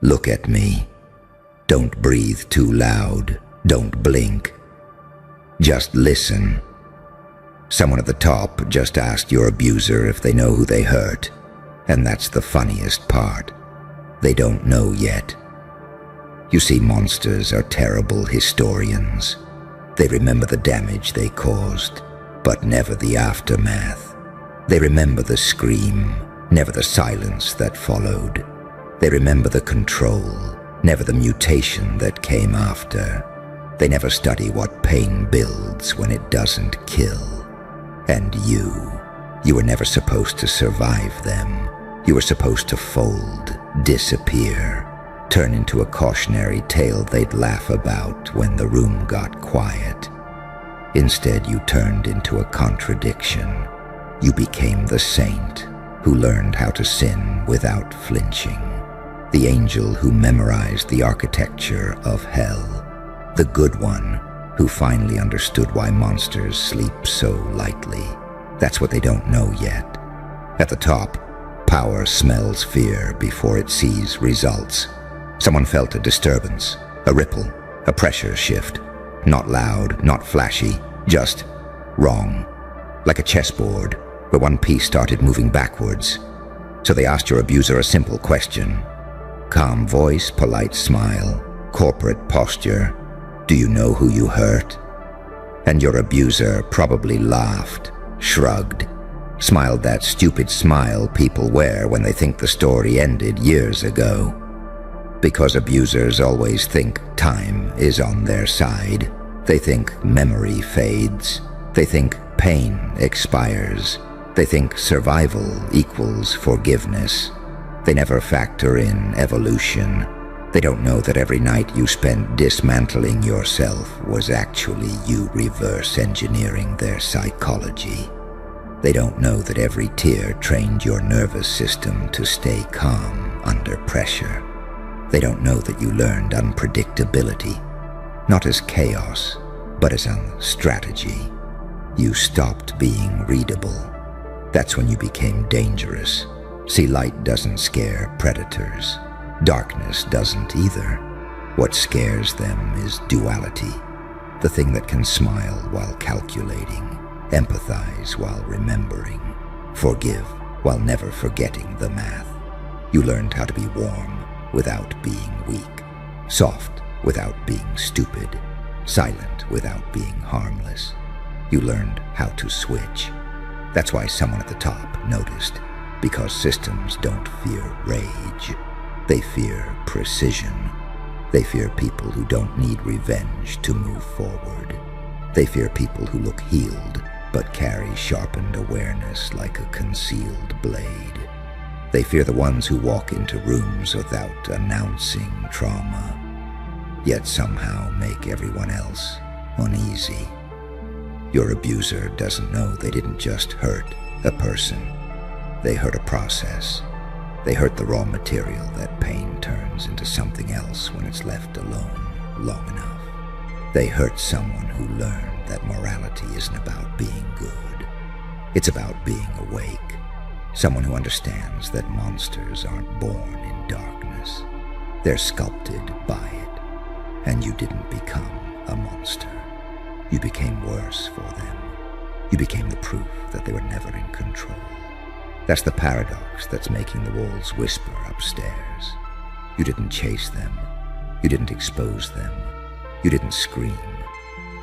Look at me. Don't breathe too loud. Don't blink. Just listen. Someone at the top just asked your abuser if they know who they hurt, and that's the funniest part. They don't know yet. You see, monsters are terrible historians. They remember the damage they caused, but never the aftermath. They remember the scream, never the silence that followed. They remember the control, never the mutation that came after. They never study what pain builds when it doesn't kill. And you were never supposed to survive them. You were supposed to fold, disappear, turn into a cautionary tale they'd laugh about when the room got quiet. Instead, you turned into a contradiction. You became the saint who learned how to sin without flinching, the angel who memorized the architecture of hell, the good one who finally understood why monsters sleep so lightly. That's what they don't know yet. At the top, power smells fear before it sees results. Someone felt a disturbance, a ripple, a pressure shift. Not loud, not flashy, just wrong. Like a chessboard, where one piece started moving backwards. So they asked your abuser a simple question. Calm voice, polite smile, corporate posture. Do you know who you hurt? And your abuser probably laughed, shrugged, smiled that stupid smile people wear when they think the story ended years ago. Because abusers always think time is on their side. They think memory fades. They think pain expires. They think survival equals forgiveness. They never factor in evolution. They don't know that every night you spent dismantling yourself was actually you reverse engineering their psychology. They don't know that every tear trained your nervous system to stay calm under pressure. They don't know that you learned unpredictability, not as chaos, but as a strategy. You stopped being readable. That's when you became dangerous. See, light doesn't scare predators. Darkness doesn't either. What scares them is duality, the thing that can smile while calculating, empathize while remembering, forgive while never forgetting the math. You learned how to be warm without being weak, soft without being stupid, silent without being harmless. You learned how to switch. That's why someone at the top noticed, because systems don't fear rage. They fear precision. They fear people who don't need revenge to move forward. They fear people who look healed but carry sharpened awareness like a concealed blade. They fear the ones who walk into rooms without announcing trauma, yet somehow make everyone else uneasy. Your abuser doesn't know they didn't just hurt a person. They hurt a process. They hurt the raw material that pain turns into something else when it's left alone long enough. They hurt someone who learned that morality isn't about being good. It's about being awake. Someone who understands that monsters aren't born in darkness. They're sculpted by it. And you didn't become a monster. You became worse for them. You became the proof that they were never in control. That's the paradox that's making the walls whisper upstairs. You didn't chase them. You didn't expose them. You didn't scream.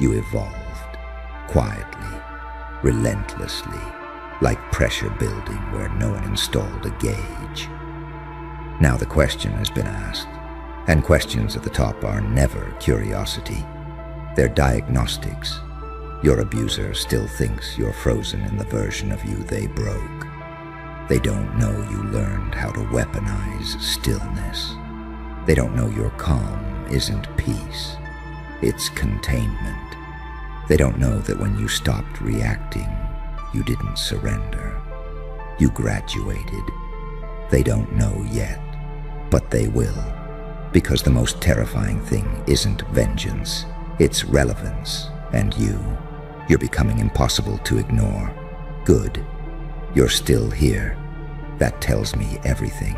You evolved, quietly, relentlessly, like pressure building where no one installed a gauge. Now the question has been asked, and questions at the top are never curiosity. They're diagnostics. Your abuser still thinks you're frozen in the version of you they broke. They don't know you learned how to weaponize stillness. They don't know your calm isn't peace. It's containment. They don't know that when you stopped reacting, you didn't surrender. You graduated. They don't know yet, but they will. Because the most terrifying thing isn't vengeance, it's relevance. And you're becoming impossible to ignore. Good. You're still here. That tells me everything.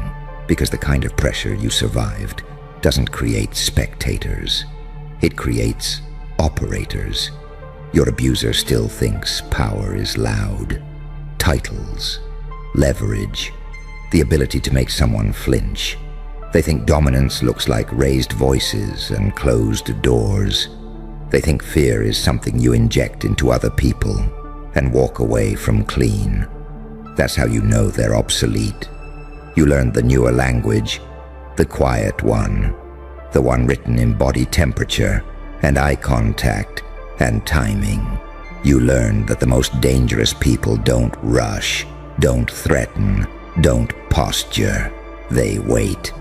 Because the kind of pressure you survived doesn't create spectators. It creates operators. Your abuser still thinks power is loud. Titles, leverage, the ability to make someone flinch. They think dominance looks like raised voices and closed doors. They think fear is something you inject into other people and walk away from clean. That's how you know they're obsolete. You learned the newer language, the quiet one, the one written in body temperature and eye contact and timing. You learned that the most dangerous people don't rush, don't threaten, don't posture. They wait.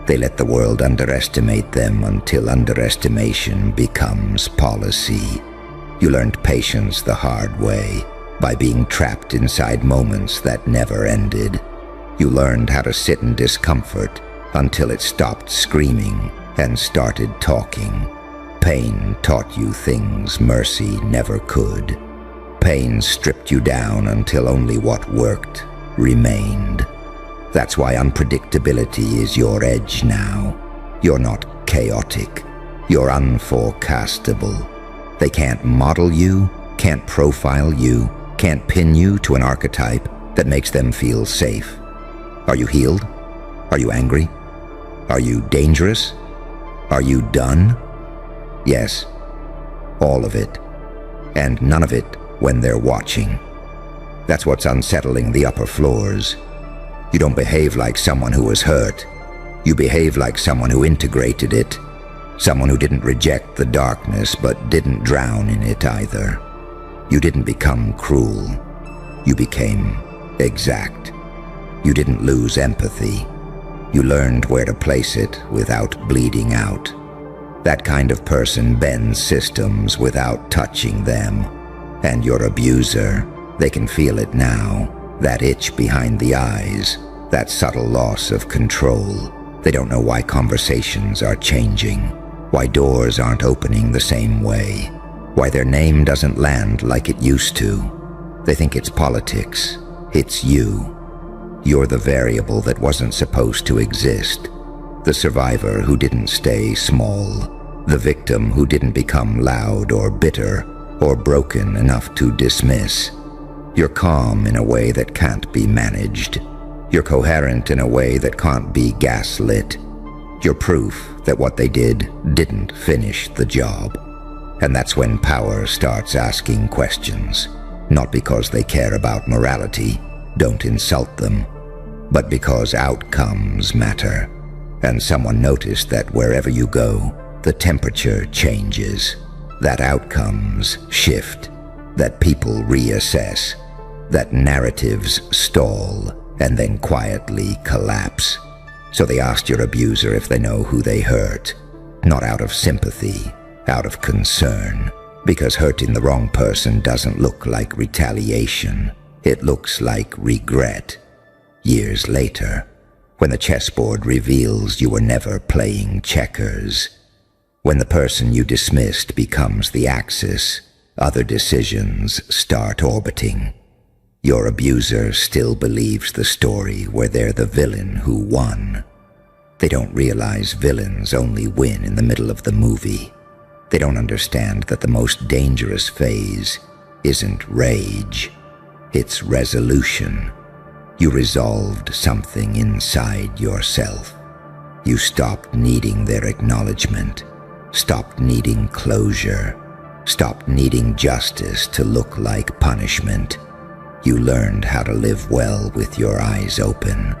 They let the world underestimate them until underestimation becomes policy. You learned patience the hard way, by being trapped inside moments that never ended. You learned how to sit in discomfort until it stopped screaming and started talking. Pain taught you things mercy never could. Pain stripped you down until only what worked remained. That's why unpredictability is your edge now. You're not chaotic. You're unforecastable. They can't model you, can't profile you, can't pin you to an archetype that makes them feel safe. Are you healed? Are you angry? Are you dangerous? Are you done? Yes, all of it. And none of it when they're watching. That's what's unsettling the upper floors. You don't behave like someone who was hurt. You behave like someone who integrated it. Someone who didn't reject the darkness but didn't drown in it either. You didn't become cruel. You became exact. You didn't lose empathy. You learned where to place it without bleeding out. That kind of person bends systems without touching them. And your abuser, they can feel it now. That itch behind the eyes, that subtle loss of control. They don't know why conversations are changing, why doors aren't opening the same way, why their name doesn't land like it used to. They think it's politics. It's you. You're the variable that wasn't supposed to exist. The survivor who didn't stay small. The victim who didn't become loud or bitter or broken enough to dismiss. You're calm in a way that can't be managed. You're coherent in a way that can't be gaslit. You're proof that what they did didn't finish the job. And that's when power starts asking questions. Not because they care about morality, don't insult them, but because outcomes matter. And someone noticed that wherever you go, the temperature changes, that outcomes shift, that people reassess, that narratives stall and then quietly collapse. So they asked your abuser if they know who they hurt, not out of sympathy, out of concern, because hurting the wrong person doesn't look like retaliation. It looks like regret. Years later, when the chessboard reveals you were never playing checkers, when the person you dismissed becomes the axis, other decisions start orbiting. Your abuser still believes the story where they're the villain who won. They don't realize villains only win in the middle of the movie. They don't understand that the most dangerous phase isn't rage, it's resolution. You resolved something inside yourself. You stopped needing their acknowledgement, stopped needing closure, stopped needing justice to look like punishment. You learned how to live well with your eyes open.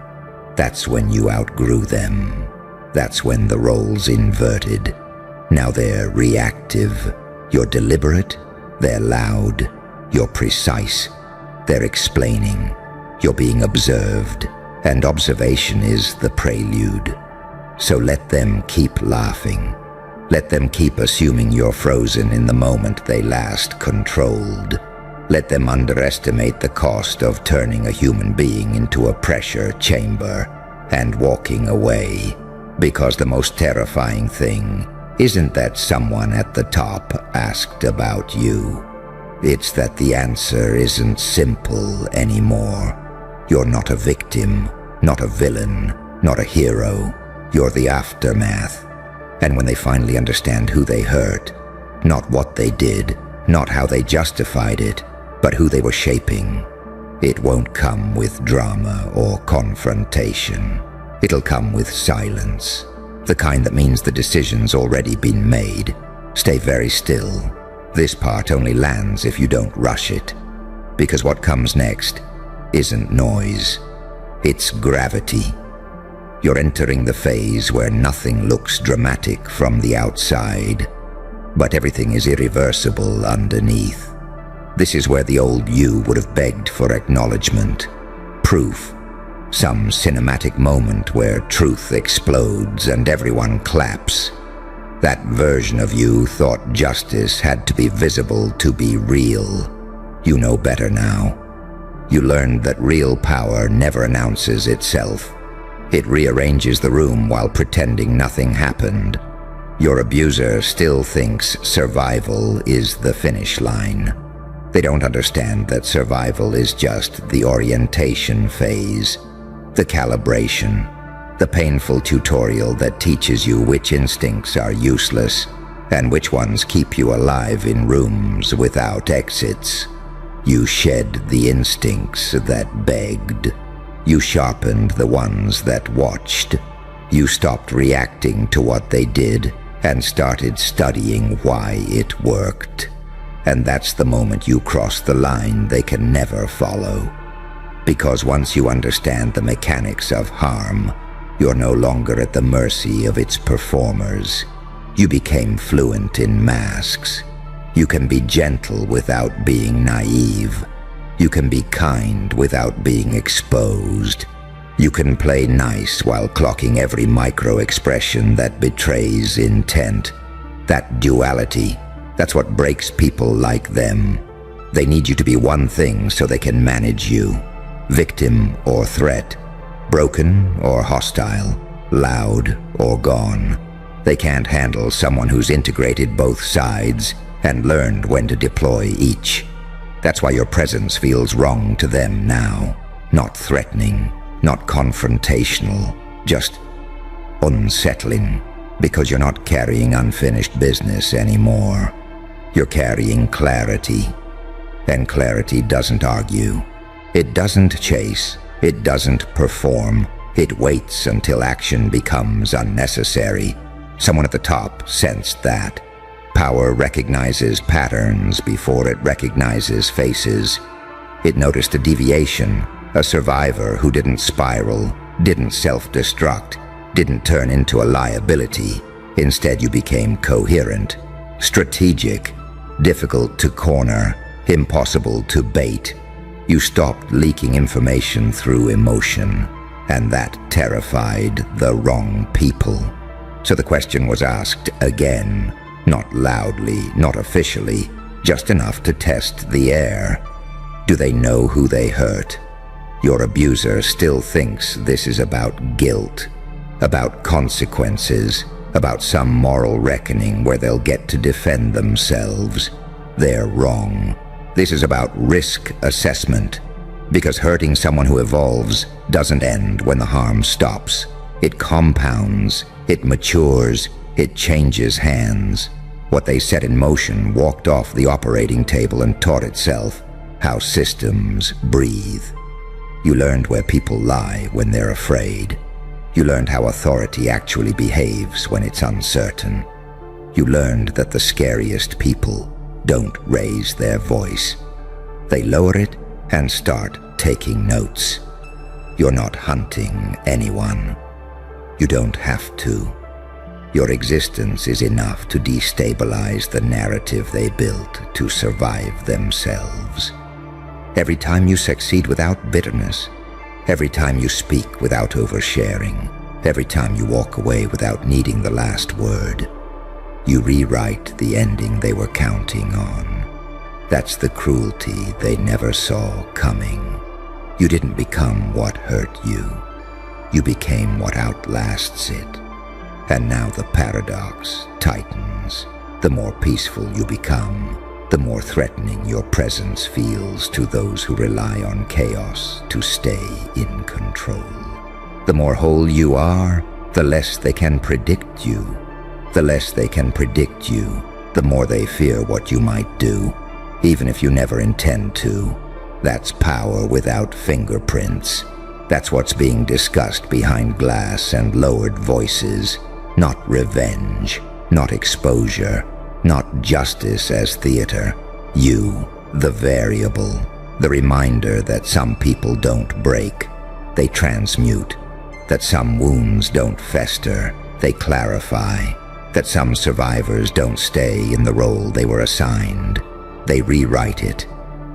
That's when you outgrew them. That's when the roles inverted. Now they're reactive. You're deliberate. They're loud. You're precise. They're explaining. You're being observed. And observation is the prelude. So let them keep laughing. Let them keep assuming you're frozen in the moment they last controlled. Let them underestimate the cost of turning a human being into a pressure chamber and walking away. Because the most terrifying thing isn't that someone at the top asked about you. It's that the answer isn't simple anymore. You're not a victim, not a villain. not a hero. You're the aftermath. And when they finally understand who they hurt, not what they did, not how they justified it, but who they were shaping, it won't come with drama or confrontation. It'll come with silence, the kind that means the decision's already been made. Stay very still. This part only lands if you don't rush it, because what comes next isn't noise, it's gravity. You're entering the phase where nothing looks dramatic from the outside, but everything is irreversible underneath. This is where the old you would have begged for acknowledgement, proof, some cinematic moment where truth explodes and everyone claps. That version of you thought justice had to be visible to be real. You know better now. You learned that real power never announces itself. It rearranges the room while pretending nothing happened. Your abuser still thinks survival is the finish line. They don't understand that survival is just the orientation phase, the calibration, the painful tutorial that teaches you which instincts are useless and which ones keep you alive in rooms without exits. You shed the instincts that begged. You sharpened the ones that watched. You stopped reacting to what they did and started studying why it worked. And that's the moment you cross the line they can never follow. Because once you understand the mechanics of harm, you're no longer at the mercy of its performers. You became fluent in masks. You can be gentle without being naive. You can be kind without being exposed. You can play nice while clocking every micro-expression that betrays intent. That duality, that's what breaks people like them. They need you to be one thing so they can manage you. Victim or threat, broken or hostile, loud or gone. They can't handle someone who's integrated both sides and learned when to deploy each. That's why your presence feels wrong to them now. Not threatening, not confrontational, just unsettling, because you're not carrying unfinished business anymore. You're carrying clarity, and clarity doesn't argue. It doesn't chase, it doesn't perform. It waits until action becomes unnecessary. Someone at the top sensed that. Power recognizes patterns before it recognizes faces. It noticed a deviation, a survivor who didn't spiral, didn't self-destruct, didn't turn into a liability. Instead, you became coherent, strategic, difficult to corner, impossible to bait. You stopped leaking information through emotion, and that terrified the wrong people. So the question was asked again. Not loudly, not officially, just enough to test the air. Do they know who they hurt? Your abuser still thinks this is about guilt, about consequences, about some moral reckoning where they'll get to defend themselves. They're wrong. This is about risk assessment, because hurting someone who evolves doesn't end when the harm stops. It compounds, it matures, it changes hands. What they set in motion walked off the operating table and taught itself how systems breathe. You learned where people lie when they're afraid. You learned how authority actually behaves when it's uncertain. You learned that the scariest people don't raise their voice. They lower it and start taking notes. You're not hunting anyone. You don't have to. Your existence is enough to destabilize the narrative they built to survive themselves. Every time you succeed without bitterness, every time you speak without oversharing, every time you walk away without needing the last word, you rewrite the ending they were counting on. That's the cruelty they never saw coming. You didn't become what hurt you. You became what outlasts it. And now the paradox tightens. The more peaceful you become, the more threatening your presence feels to those who rely on chaos to stay in control. The more whole you are, the less they can predict you. The less they can predict you, the more they fear what you might do, even if you never intend to. That's power without fingerprints. That's what's being discussed behind glass and lowered voices. Not revenge, not exposure, not justice as theater. You, the variable, the reminder that some people don't break, they transmute. That some wounds don't fester, they clarify. That some survivors don't stay in the role they were assigned, they rewrite it.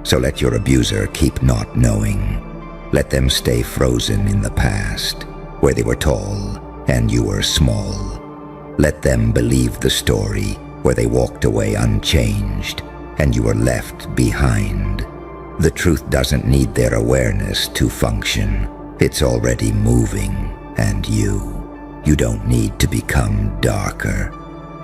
So let your abuser keep not knowing. Let them stay frozen in the past, where they were tall and you were small. Let them believe the story where they walked away unchanged and you were left behind. The truth doesn't need their awareness to function. It's already moving, and you don't need to become darker.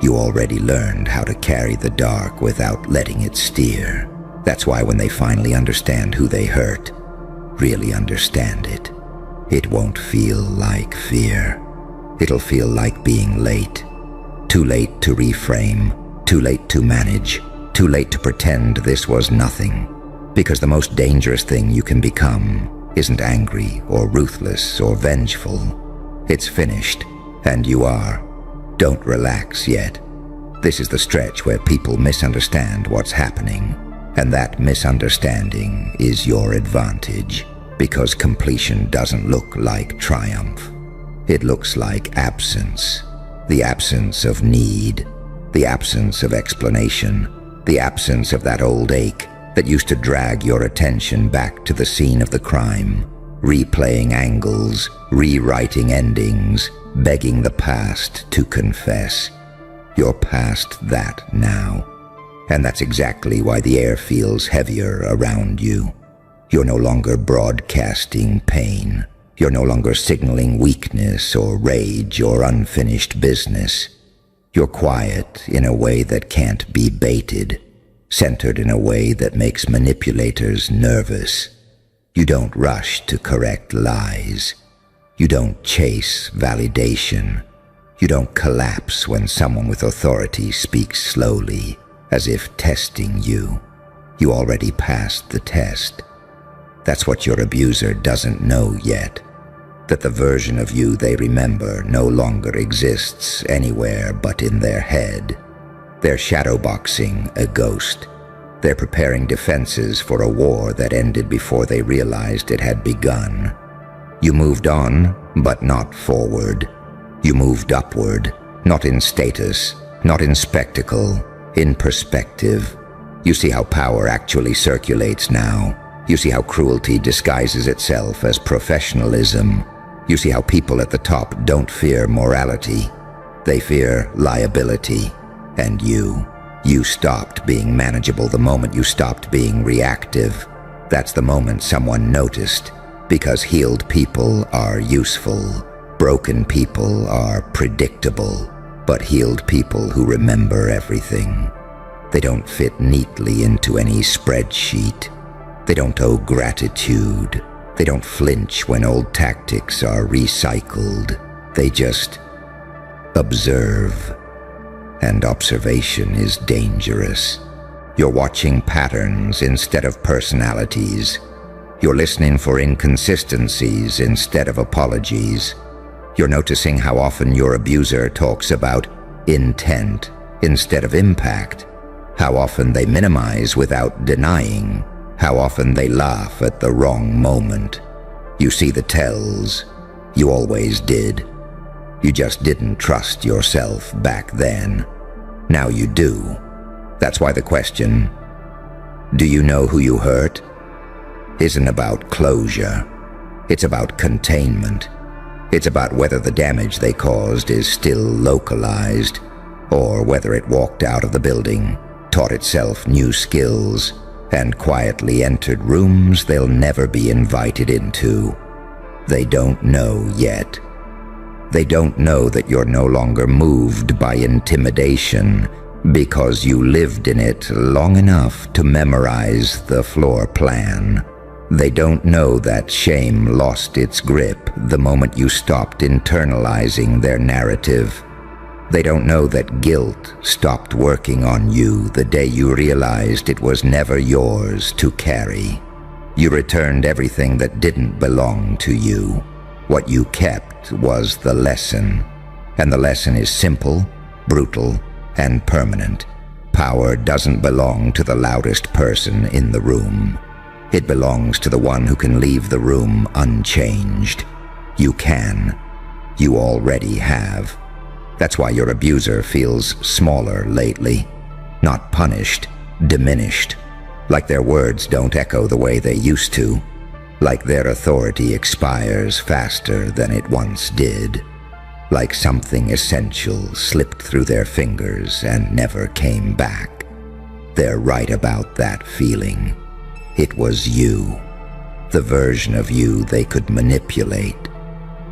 You already learned how to carry the dark without letting it steer. That's why when they finally understand who they hurt, really understand it, it won't feel like fear. It'll feel like being late. Too late to reframe, too late to manage, too late to pretend this was nothing. Because the most dangerous thing you can become isn't angry or ruthless or vengeful. It's finished, and you are. Don't relax yet. This is the stretch where people misunderstand what's happening, and that misunderstanding is your advantage, because completion doesn't look like triumph. It looks like absence. The absence of need, the absence of explanation, the absence of that old ache that used to drag your attention back to the scene of the crime, replaying angles, rewriting endings, begging the past to confess. You're past that now, and that's exactly why the air feels heavier around you. You're no longer broadcasting pain. You're no longer signaling weakness or rage or unfinished business. You're quiet in a way that can't be baited, centered in a way that makes manipulators nervous. You don't rush to correct lies. You don't chase validation. You don't collapse when someone with authority speaks slowly, as if testing you. You already passed the test. That's what your abuser doesn't know yet. That the version of you they remember no longer exists anywhere but in their head. They're shadowboxing a ghost. They're preparing defenses for a war that ended before they realized it had begun. You moved on, but not forward. You moved upward, not in status, not in spectacle, in perspective. You see how power actually circulates now. You see how cruelty disguises itself as professionalism. You see how people at the top don't fear morality. They fear liability. And you stopped being manageable the moment you stopped being reactive. That's the moment someone noticed, because healed people are useful. Broken people are predictable, but healed people who remember everything. They don't fit neatly into any spreadsheet. They don't owe gratitude. They don't flinch when old tactics are recycled. They just observe. And observation is dangerous. You're watching patterns instead of personalities. You're listening for inconsistencies instead of apologies. You're noticing how often your abuser talks about intent instead of impact. How often they minimize without denying. How often they laugh at the wrong moment. You see the tells. You always did. You just didn't trust yourself back then. Now you do. That's why the question, do you know who you hurt, isn't about closure. It's about containment. It's about whether the damage they caused is still localized, or whether it walked out of the building, taught itself new skills, and quietly entered rooms they'll never be invited into. They don't know yet. They don't know that you're no longer moved by intimidation because you lived in it long enough to memorize the floor plan. They don't know that shame lost its grip the moment you stopped internalizing their narrative. They don't know that guilt stopped working on you the day you realized it was never yours to carry. You returned everything that didn't belong to you. What you kept was the lesson. And the lesson is simple, brutal, and permanent. Power doesn't belong to the loudest person in the room. It belongs to the one who can leave the room unchanged. You can. You already have. That's why your abuser feels smaller lately. Not punished, diminished. Like their words don't echo the way they used to. Like their authority expires faster than it once did. Like something essential slipped through their fingers and never came back. They're right about that feeling. It was you. The version of you they could manipulate.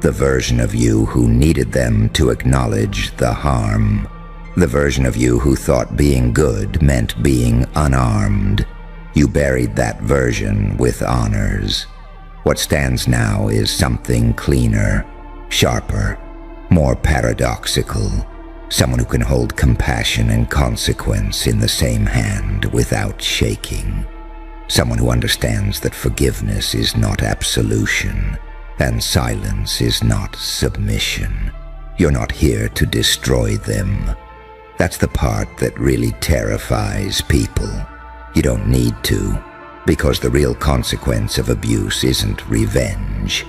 The version of you who needed them to acknowledge the harm. The version of you who thought being good meant being unarmed. You buried that version with honors. What stands now is something cleaner, sharper, more paradoxical. Someone who can hold compassion and consequence in the same hand without shaking. Someone who understands that forgiveness is not absolution, and silence is not submission. You're not here to destroy them. That's the part that really terrifies people. You don't need to, because the real consequence of abuse isn't revenge.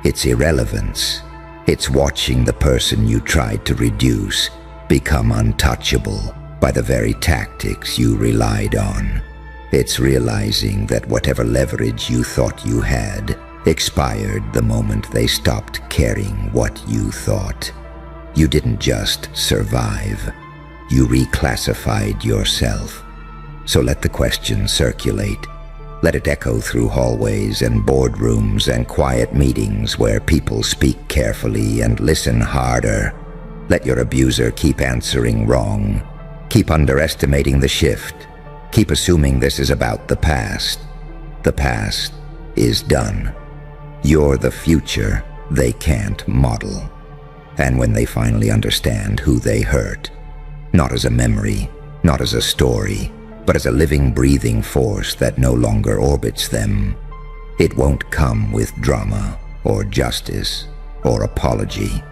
It's irrelevance. It's watching the person you tried to reduce become untouchable by the very tactics you relied on. It's realizing that whatever leverage you thought you had expired the moment they stopped caring what you thought. You didn't just survive. You reclassified yourself. So let the question circulate. Let it echo through hallways and boardrooms and quiet meetings where people speak carefully and listen harder. Let your abuser keep answering wrong. Keep underestimating the shift. Keep assuming this is about the past. The past is done. You're the future they can't model. And when they finally understand who they hurt, not as a memory, not as a story, but as a living, breathing force that no longer orbits them, it won't come with drama or justice or apology.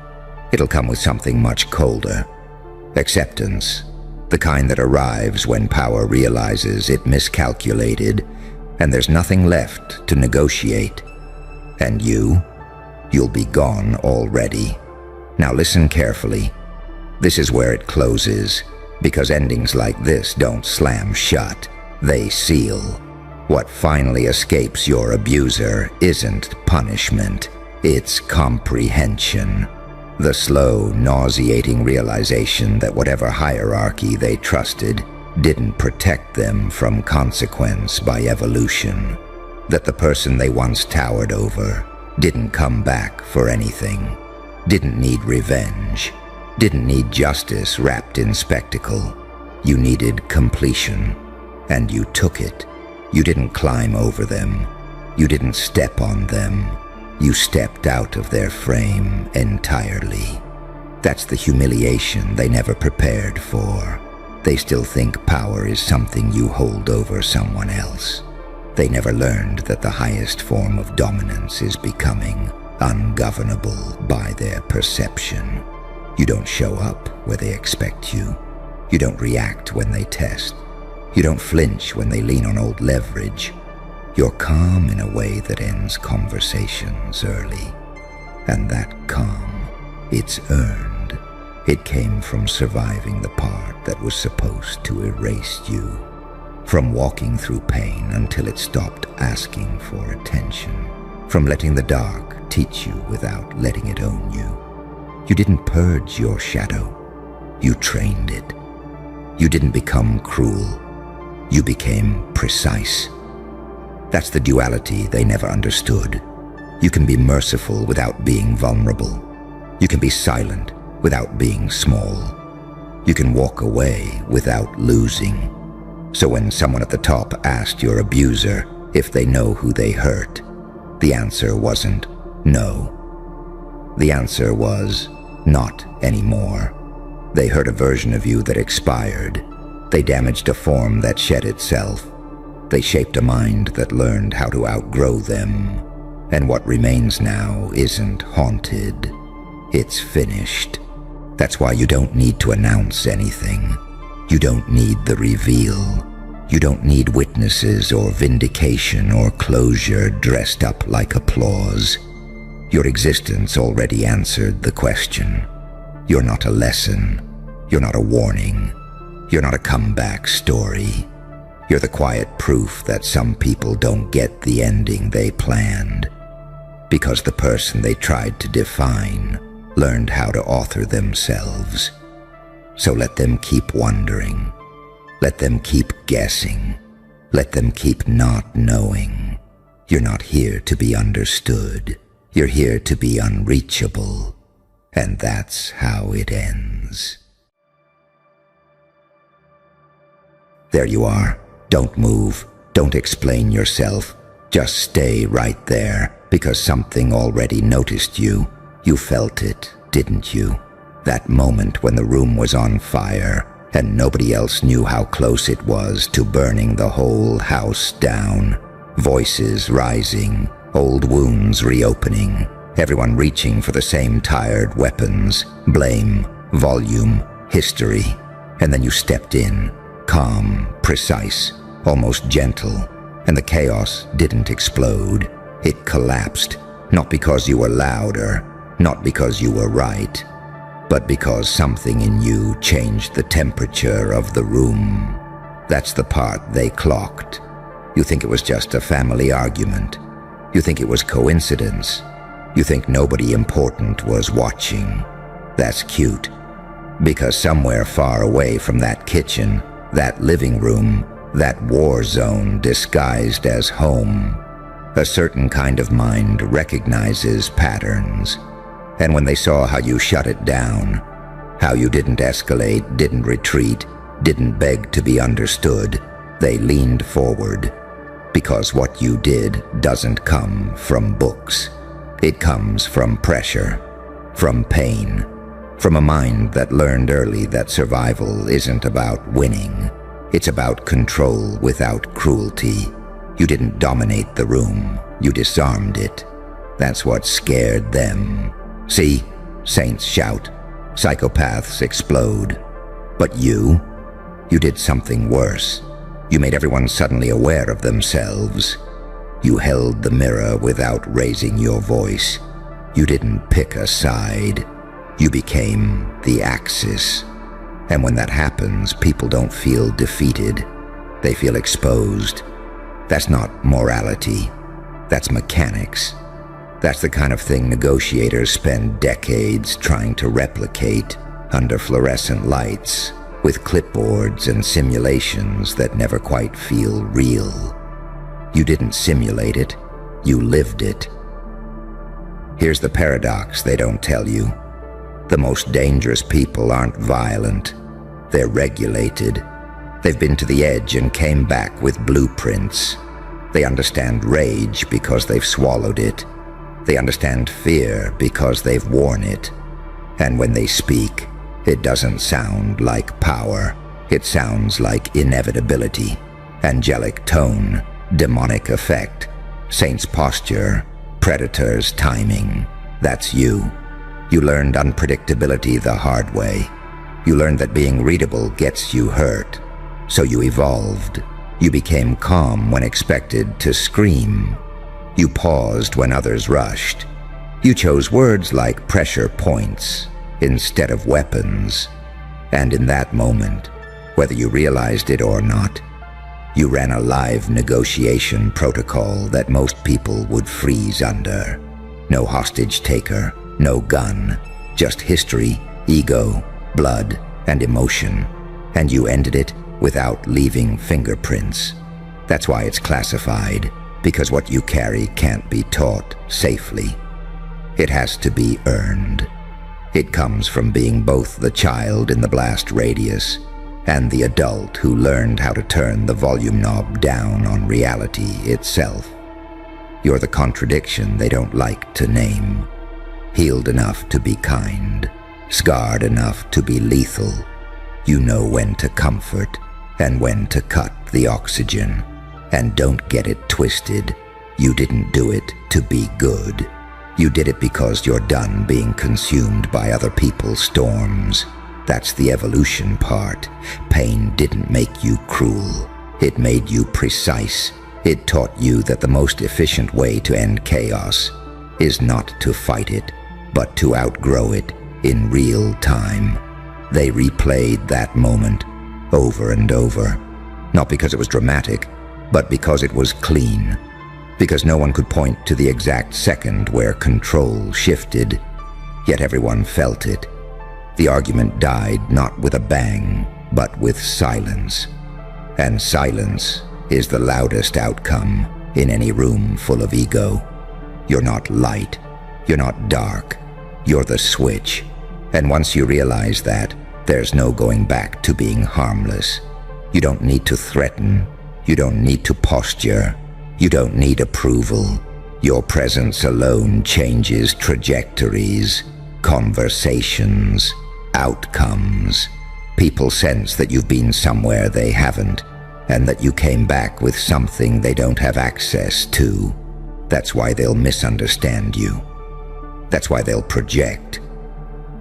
It'll come with something much colder. Acceptance. The kind that arrives when power realizes it miscalculated and there's nothing left to negotiate. And you'll be gone already. Now listen carefully. This is where it closes, because endings like this don't slam shut. They seal. What finally escapes your abuser isn't punishment, it's comprehension. The slow, nauseating realization that whatever hierarchy they trusted didn't protect them from consequence by evolution. That the person they once towered over didn't come back for anything, didn't need revenge, didn't need justice wrapped in spectacle. You needed completion, and you took it. You didn't climb over them. You didn't step on them. You stepped out of their frame entirely. That's the humiliation they never prepared for. They still think power is something you hold over someone else. They never learned that the highest form of dominance is becoming ungovernable by their perception. You don't show up where they expect you. You don't react when they test. You don't flinch when they lean on old leverage. You're calm in a way that ends conversations early. And that calm, it's earned. It came from surviving the part that was supposed to erase you. From walking through pain until it stopped asking for attention. From letting the dark teach you without letting it own you. You didn't purge your shadow. You trained it. You didn't become cruel. You became precise. That's the duality they never understood. You can be merciful without being vulnerable. You can be silent without being small. You can walk away without losing. So when someone at the top asked your abuser, if they know who they hurt. The answer wasn't no. The answer was not anymore. They hurt a version of you that expired. They damaged a form that shed itself. They shaped a mind that learned how to outgrow them. And what remains now isn't haunted. It's finished. That's why you don't need to announce anything. You don't need the reveal. You don't need witnesses or vindication or closure dressed up like applause. Your existence already answered the question. You're not a lesson. You're not a warning. You're not a comeback story. You're the quiet proof that some people don't get the ending they planned, because the person they tried to define learned how to author themselves. So let them keep wondering. Let them keep guessing. Let them keep not knowing. You're not here to be understood. You're here to be unreachable. And that's how it ends. There you are. Don't move. Don't explain yourself. Just stay right there, because something already noticed you. You felt it, didn't you? That moment when the room was on fire, and nobody else knew how close it was to burning the whole house down. Voices rising, old wounds reopening, everyone reaching for the same tired weapons, blame, volume, history. And then you stepped in, calm, precise, almost gentle, and the chaos didn't explode. It collapsed, not because you were louder, not because you were right, but because something in you changed the temperature of the room. That's the part they clocked. You think it was just a family argument. You think it was coincidence. You think nobody important was watching. That's cute, because somewhere far away from that kitchen, that living room, that war zone disguised as home, a certain kind of mind recognizes patterns. And when they saw how you shut it down, how you didn't escalate, didn't retreat, didn't beg to be understood, they leaned forward. Because what you did doesn't come from books. It comes from pressure, from pain, from a mind that learned early that survival isn't about winning. It's about control without cruelty. You didn't dominate the room. You disarmed it. That's what scared them. See? Saints shout. Psychopaths explode. But you did something worse. You made everyone suddenly aware of themselves. You held the mirror without raising your voice. You didn't pick a side. You became the axis. And when that happens, people don't feel defeated. They feel exposed. That's not morality. That's mechanics. That's the kind of thing negotiators spend decades trying to replicate under fluorescent lights, with clipboards and simulations that never quite feel real. You didn't simulate it, you lived it. Here's the paradox they don't tell you. The most dangerous people aren't violent. They're regulated. They've been to the edge and came back with blueprints. They understand rage because they've swallowed it. They understand fear because they've worn it. And when they speak, it doesn't sound like power. It sounds like inevitability, angelic tone, demonic effect, saint's posture, predator's timing. That's you. You learned unpredictability the hard way. You learned that being readable gets you hurt. So you evolved. You became calm when expected to scream. You paused when others rushed. You chose words like pressure points instead of weapons. And in that moment, whether you realized it or not, you ran a live negotiation protocol that most people would freeze under. No hostage taker, no gun, just history, ego, blood, and emotion. And you ended it without leaving fingerprints. That's why it's classified, because what you carry can't be taught safely. It has to be earned. It comes from being both the child in the blast radius and the adult who learned how to turn the volume knob down on reality itself. You're the contradiction they don't like to name. Healed enough to be kind, scarred enough to be lethal. You know when to comfort and when to cut the oxygen. And don't get it twisted. You didn't do it to be good. You did it because you're done being consumed by other people's storms. That's the evolution part. Pain didn't make you cruel. It made you precise. It taught you that the most efficient way to end chaos is not to fight it, but to outgrow it in real time. They replayed that moment over and over, not because it was dramatic, but because it was clean, because no one could point to the exact second where control shifted, yet everyone felt it. The argument died not with a bang, but with silence. And silence is the loudest outcome in any room full of ego. You're not light, you're not dark, you're the switch. And once you realize that, there's no going back to being harmless. You don't need to threaten, you don't need to posture, you don't need approval. Your presence alone changes trajectories, conversations, outcomes. People sense that you've been somewhere they haven't, and that you came back with something they don't have access to. That's why they'll misunderstand you. That's why they'll project.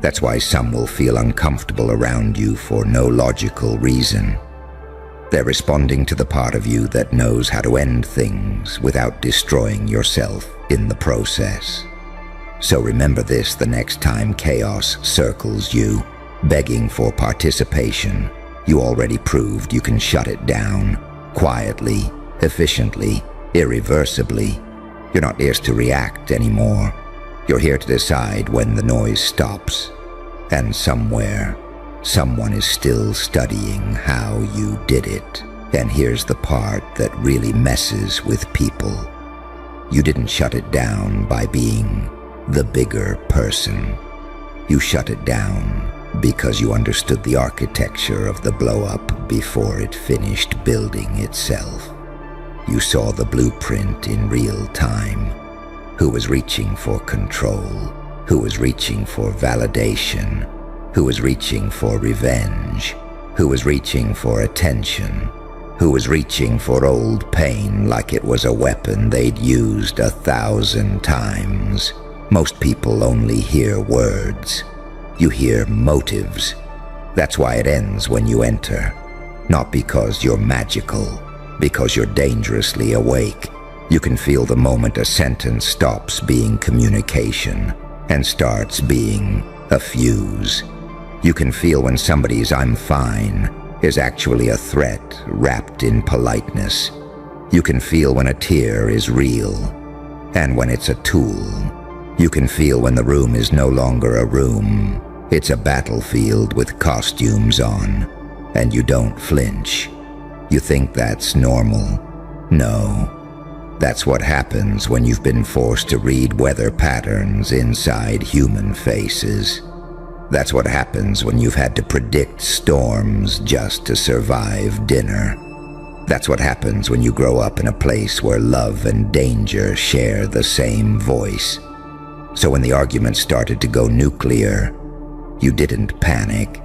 That's why some will feel uncomfortable around you for no logical reason. They're responding to the part of you that knows how to end things without destroying yourself in the process. So remember this the next time chaos circles you, begging for participation. You already proved you can shut it down, quietly, efficiently, irreversibly. You're not here to react anymore. You're here to decide when the noise stops. And somewhere, someone is still studying how you did it. And here's the part that really messes with people. You didn't shut it down by being the bigger person. You shut it down because you understood the architecture of the blow-up before it finished building itself. You saw the blueprint in real time. Who was reaching for control? Who was reaching for validation? Who was reaching for revenge? Who was reaching for attention? Who was reaching for old pain like it was a weapon they'd used 1,000 times? Most people only hear words. You hear motives. That's why it ends when you enter. Not because you're magical, because you're dangerously awake. You can feel the moment a sentence stops being communication and starts being a fuse. You can feel when somebody's "I'm fine" is actually a threat wrapped in politeness. You can feel when a tear is real and when it's a tool. You can feel when the room is no longer a room. It's a battlefield with costumes on, and you don't flinch. You think that's normal? No. That's what happens when you've been forced to read weather patterns inside human faces. That's what happens when you've had to predict storms just to survive dinner. That's what happens when you grow up in a place where love and danger share the same voice. So when the argument started to go nuclear, you didn't panic,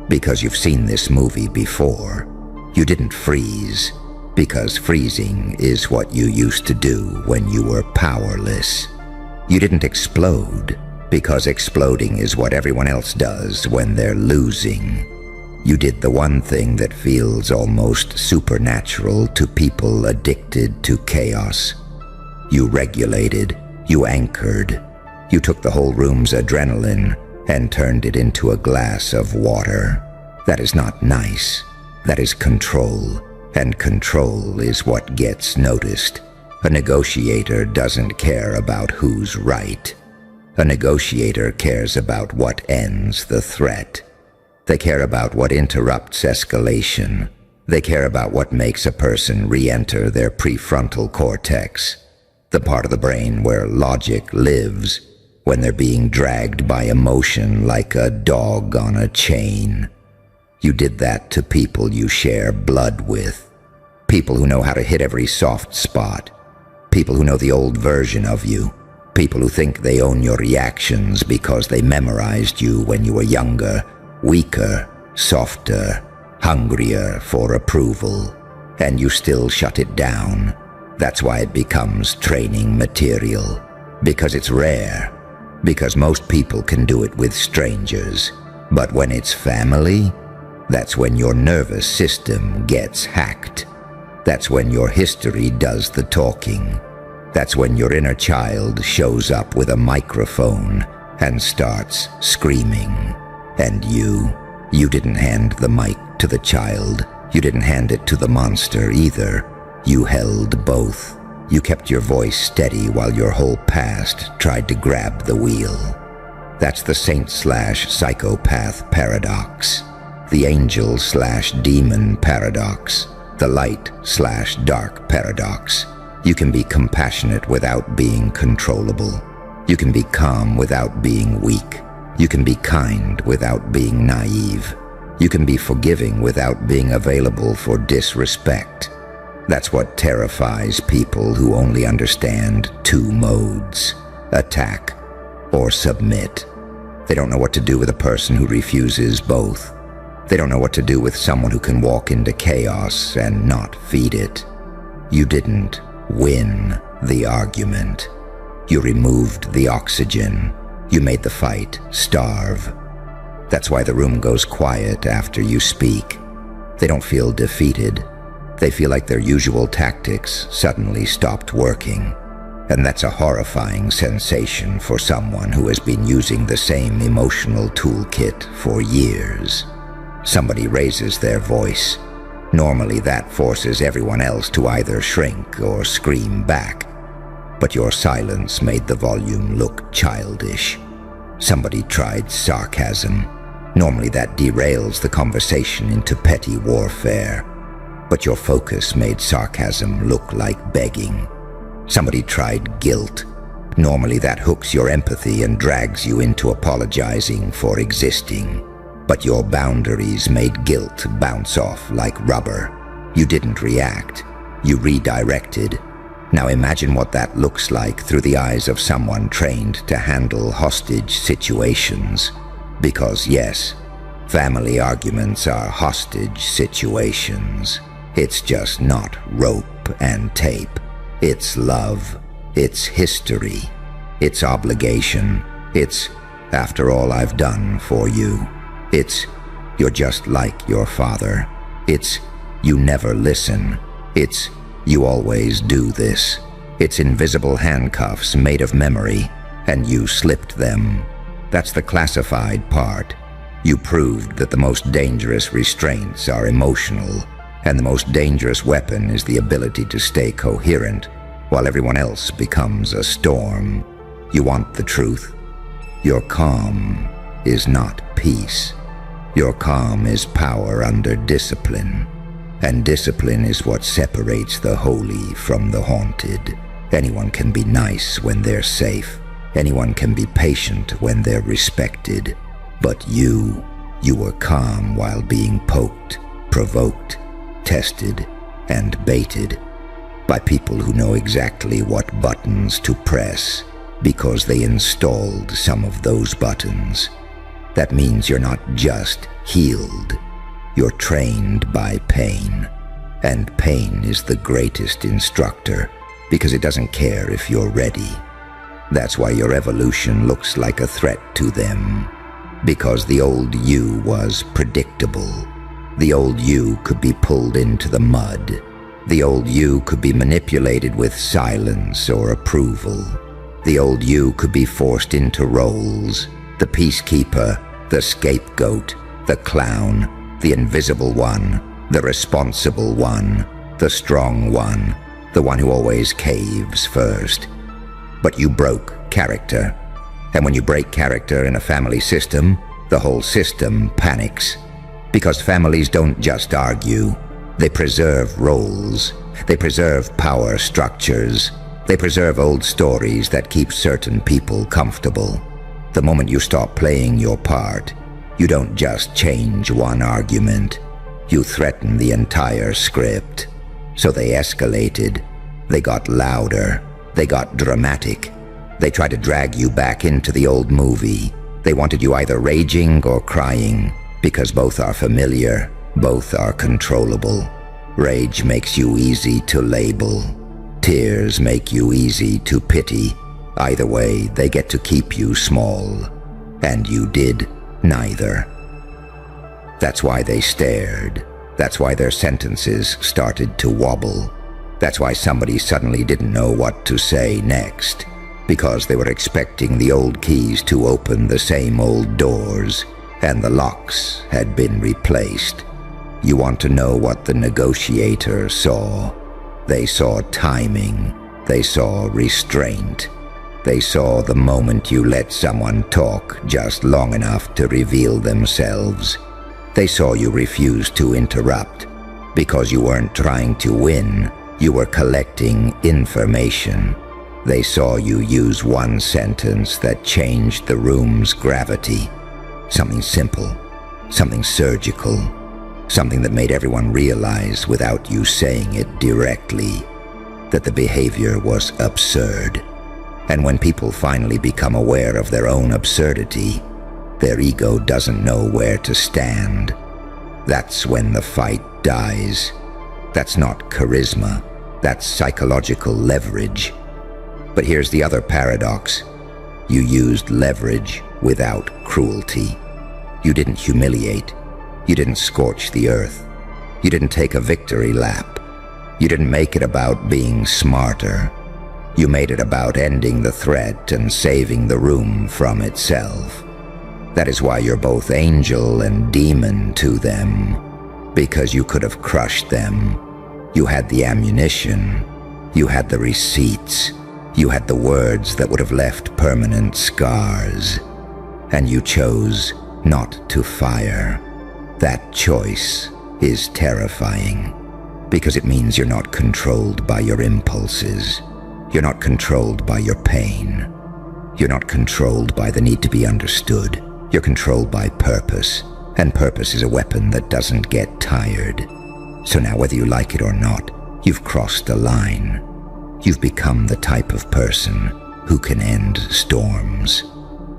because you've seen this movie before. You didn't freeze, because freezing is what you used to do when you were powerless. You didn't explode, because exploding is what everyone else does when they're losing. You did the one thing that feels almost supernatural to people addicted to chaos. You regulated, you anchored, you took the whole room's adrenaline and turned it into a glass of water. That is not nice. That is control, and control is what gets noticed. A negotiator doesn't care about who's right. A negotiator cares about what ends the threat. They care about what interrupts escalation. They care about what makes a person re-enter their prefrontal cortex, the part of the brain where logic lives when they're being dragged by emotion like a dog on a chain. You did that to people you share blood with. People who know how to hit every soft spot. People who know the old version of you. People who think they own your reactions because they memorized you when you were younger, weaker, softer, hungrier for approval. And you still shut it down. That's why it becomes training material. Because it's rare. Because most people can do it with strangers. But when it's family, that's when your nervous system gets hacked. That's when your history does the talking. That's when your inner child shows up with a microphone and starts screaming. And you didn't hand the mic to the child. You didn't hand it to the monster either. You held both. You kept your voice steady while your whole past tried to grab the wheel. That's the saint/psychopath paradox. The angel/demon paradox. The light/dark paradox. You can be compassionate without being controllable. You can be calm without being weak. You can be kind without being naive. You can be forgiving without being available for disrespect. That's what terrifies people who only understand two modes: attack or submit. They don't know what to do with a person who refuses both. They don't know what to do with someone who can walk into chaos and not feed it. You didn't win the argument. You removed the oxygen. You made the fight starve. That's why the room goes quiet after you speak. They don't feel defeated. They feel like their usual tactics suddenly stopped working. And that's a horrifying sensation for someone who has been using the same emotional toolkit for years. Somebody raises their voice. Normally that forces everyone else to either shrink or scream back. But your silence made the volume look childish. Somebody tried sarcasm. Normally that derails the conversation into petty warfare. But your focus made sarcasm look like begging. Somebody tried guilt. Normally that hooks your empathy and drags you into apologizing for existing. But your boundaries made guilt bounce off like rubber. You didn't react. You redirected. Now imagine what that looks like through the eyes of someone trained to handle hostage situations. Because yes, family arguments are hostage situations. It's just not rope and tape. It's love. It's history. It's obligation. It's, after all I've done for you. It's, you're just like your father. It's, you never listen. It's, you always do this. It's invisible handcuffs made of memory, and you slipped them. That's the classified part. You proved that the most dangerous restraints are emotional, and the most dangerous weapon is the ability to stay coherent while everyone else becomes a storm. You want the truth? Your calm is not peace. Your calm is power under discipline. And discipline is what separates the holy from the haunted. Anyone can be nice when they're safe. Anyone can be patient when they're respected. But you were calm while being poked, provoked, tested, and baited by people who know exactly what buttons to press because they installed some of those buttons. That means you're not just healed. You're trained by pain. And pain is the greatest instructor because it doesn't care if you're ready. That's why your evolution looks like a threat to them. Because the old you was predictable. The old you could be pulled into the mud. The old you could be manipulated with silence or approval. The old you could be forced into roles. The peacekeeper, the scapegoat, the clown, the invisible one, the responsible one, the strong one, the one who always caves first. But you broke character. And when you break character in a family system, the whole system panics. Because families don't just argue. They preserve roles. They preserve power structures. They preserve old stories that keep certain people comfortable. The moment you stop playing your part, You don't just change one argument. You threaten the entire script. So they escalated. They got louder. They got dramatic. They tried to drag you back into the old movie. They wanted you either raging or crying, because both are familiar, both are controllable. Rage makes you easy to label. Tears make you easy to pity. Either way, they get to keep you small. And you did neither. That's why they stared. That's why their sentences started to wobble. That's why somebody suddenly didn't know what to say next. Because they were expecting the old keys to open the same old doors, and the locks had been replaced. You want to know what the negotiator saw? They saw timing. They saw restraint. They saw the moment you let someone talk just long enough to reveal themselves. They saw you refuse to interrupt. Because you weren't trying to win, you were collecting information. They saw you use one sentence that changed the room's gravity. Something simple, something surgical, something that made everyone realize without you saying it directly that the behavior was absurd. And when people finally become aware of their own absurdity, their ego doesn't know where to stand. That's when the fight dies. That's not charisma, that's psychological leverage. But here's the other paradox. You used leverage without cruelty. You didn't humiliate. You didn't scorch the earth. You didn't take a victory lap. You didn't make it about being smarter. You made it about ending the threat and saving the room from itself. That is why you're both angel and demon to them, because you could have crushed them. You had the ammunition. You had the receipts. You had the words that would have left permanent scars. And you chose not to fire. That choice is terrifying, because it means you're not controlled by your impulses. You're not controlled by your pain. You're not controlled by the need to be understood. You're controlled by purpose, and purpose is a weapon that doesn't get tired. So now, whether you like it or not, you've crossed a line. You've become the type of person who can end storms.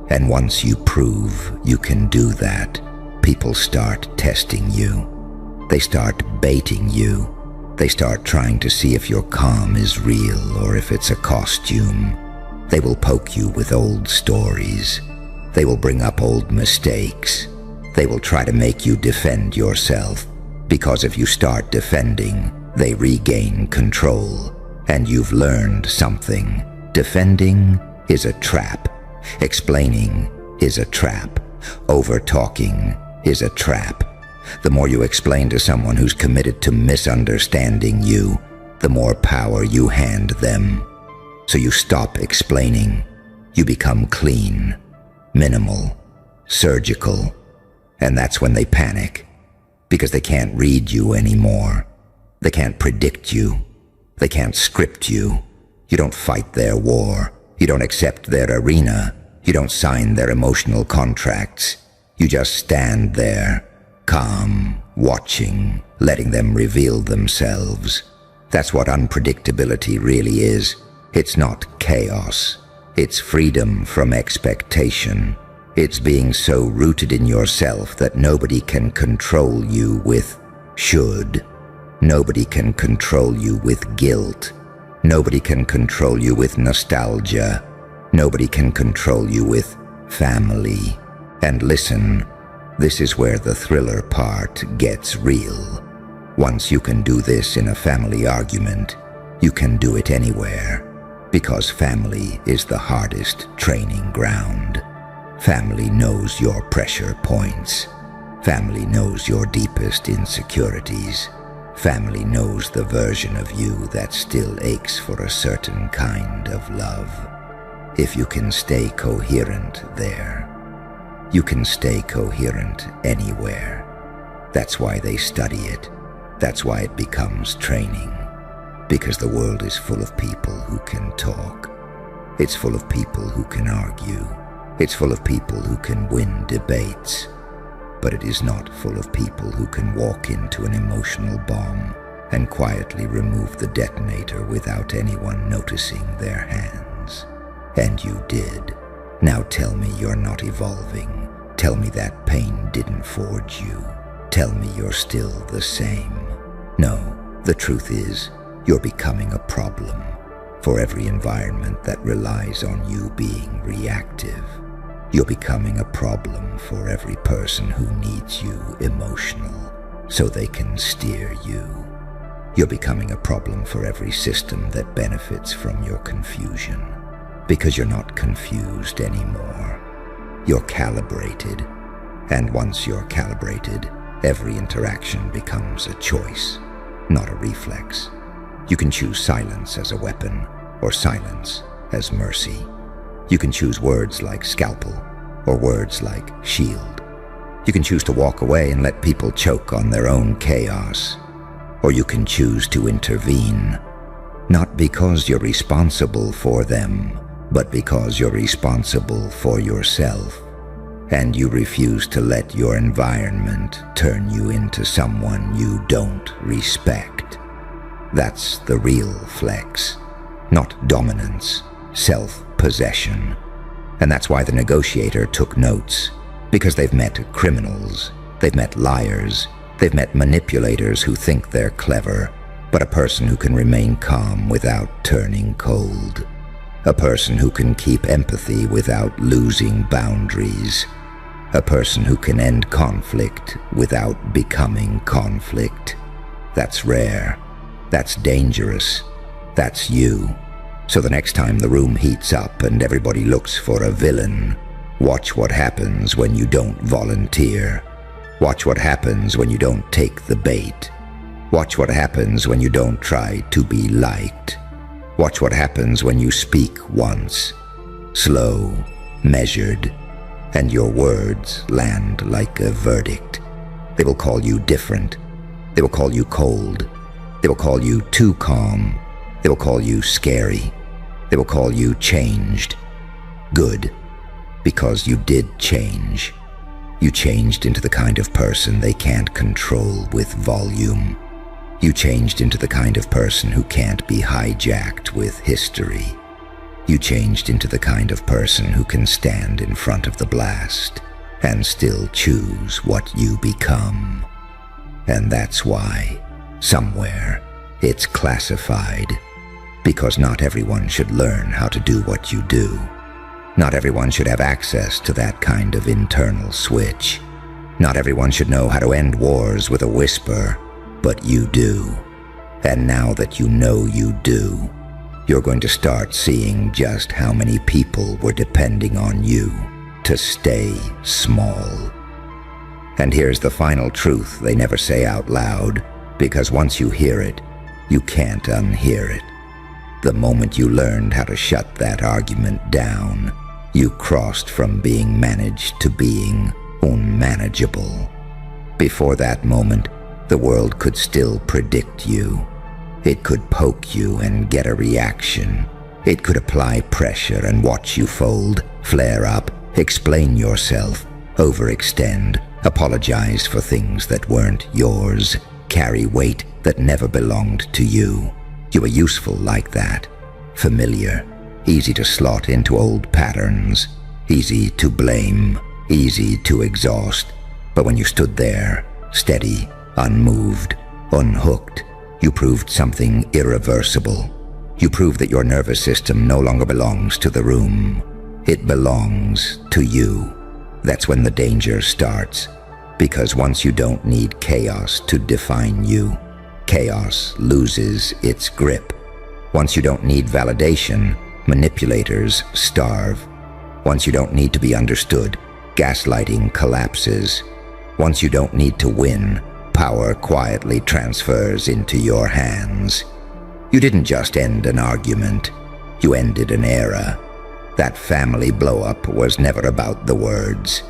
And once you prove you can do that, people start testing you. They start baiting you. They start trying to see if your calm is real or if it's a costume. They will poke you with old stories. They will bring up old mistakes. They will try to make you defend yourself, because if you start defending, they regain control. And you've learned something. Defending is a trap. Explaining is a trap. Over-talking is a trap. The more you explain to someone who's committed to misunderstanding you, the more power you hand them. So you stop explaining. You become clean, minimal, surgical. And that's when they panic, because they can't read you anymore. They can't predict you. They can't script you. You don't fight their war. You don't accept their arena. You don't sign their emotional contracts. You just stand there, calm, watching, letting them reveal themselves. That's what unpredictability really is. It's not chaos. It's freedom from expectation. It's being so rooted in yourself that nobody can control you with should. Nobody can control you with guilt. Nobody can control you with nostalgia. Nobody can control you with family. And listen, this is where the thriller part gets real. Once you can do this in a family argument, you can do it anywhere, because family is the hardest training ground. Family knows your pressure points. Family knows your deepest insecurities. Family knows the version of you that still aches for a certain kind of love. If you can stay coherent there, you can stay coherent anywhere. That's why they study it. That's why it becomes training. Because the world is full of people who can talk. It's full of people who can argue. It's full of people who can win debates. but it is not full of people who can walk into an emotional bomb and quietly remove the detonator without anyone noticing their hands. And you did. Now tell me you're not evolving. Tell me that pain didn't forge you. Tell me you're still the same. No, the truth is, you're becoming a problem for every environment that relies on you being reactive. You're becoming a problem for every person who needs you emotional so they can steer you. You're becoming a problem for every system that benefits from your confusion, because you're not confused anymore. You're calibrated, and once you're calibrated, every interaction becomes a choice, not a reflex. You can choose silence as a weapon, or silence as mercy. You can choose words like scalpel, or words like shield. You can choose to walk away and let people choke on their own chaos, or you can choose to intervene, not because you're responsible for them, but because you're responsible for yourself, and you refuse to let your environment turn you into someone you don't respect. That's the real flex, not dominance, self-possession. And that's why the negotiator took notes, because they've met criminals, they've met liars, they've met manipulators who think they're clever, but a person who can remain calm without turning cold. A person who can keep empathy without losing boundaries. A person who can end conflict without becoming conflict. That's rare. That's dangerous. That's you. So the next time the room heats up and everybody looks for a villain, watch what happens when you don't volunteer. Watch what happens when you don't take the bait. Watch what happens when you don't try to be liked. Watch what happens when you speak once, slow, measured, and your words land like a verdict. They will call you different. They will call you cold. They will call you too calm. They will call you scary. They will call you changed. Good, because you did change. You changed into the kind of person they can't control with volume. You changed into the kind of person who can't be hijacked with history. You changed into the kind of person who can stand in front of the blast and still choose what you become. And that's why, somewhere, it's classified. Because not everyone should learn how to do what you do. Not everyone should have access to that kind of internal switch. Not everyone should know how to end wars with a whisper, but you do. And now that you know you do, you're going to start seeing just how many people were depending on you to stay small. And here's the final truth they never say out loud, because once you hear it, you can't unhear it. The moment you learned how to shut that argument down, you crossed from being managed to being unmanageable. Before that moment, the world could still predict you. It could poke you and get a reaction. It could apply pressure and watch you fold, flare up, explain yourself, overextend, apologize for things that weren't yours, carry weight that never belonged to you. You were useful like that, familiar, easy to slot into old patterns, easy to blame, easy to exhaust. But when you stood there, steady, unmoved, unhooked, you proved something irreversible. You proved that your nervous system no longer belongs to the room. It belongs to you. That's when the danger starts, because once you don't need chaos to define you, chaos loses its grip. Once you don't need validation, manipulators starve. Once you don't need to be understood, gaslighting collapses. Once you don't need to win, power quietly transfers into your hands. You didn't just end an argument, you ended an era. That family blow-up was never about the words.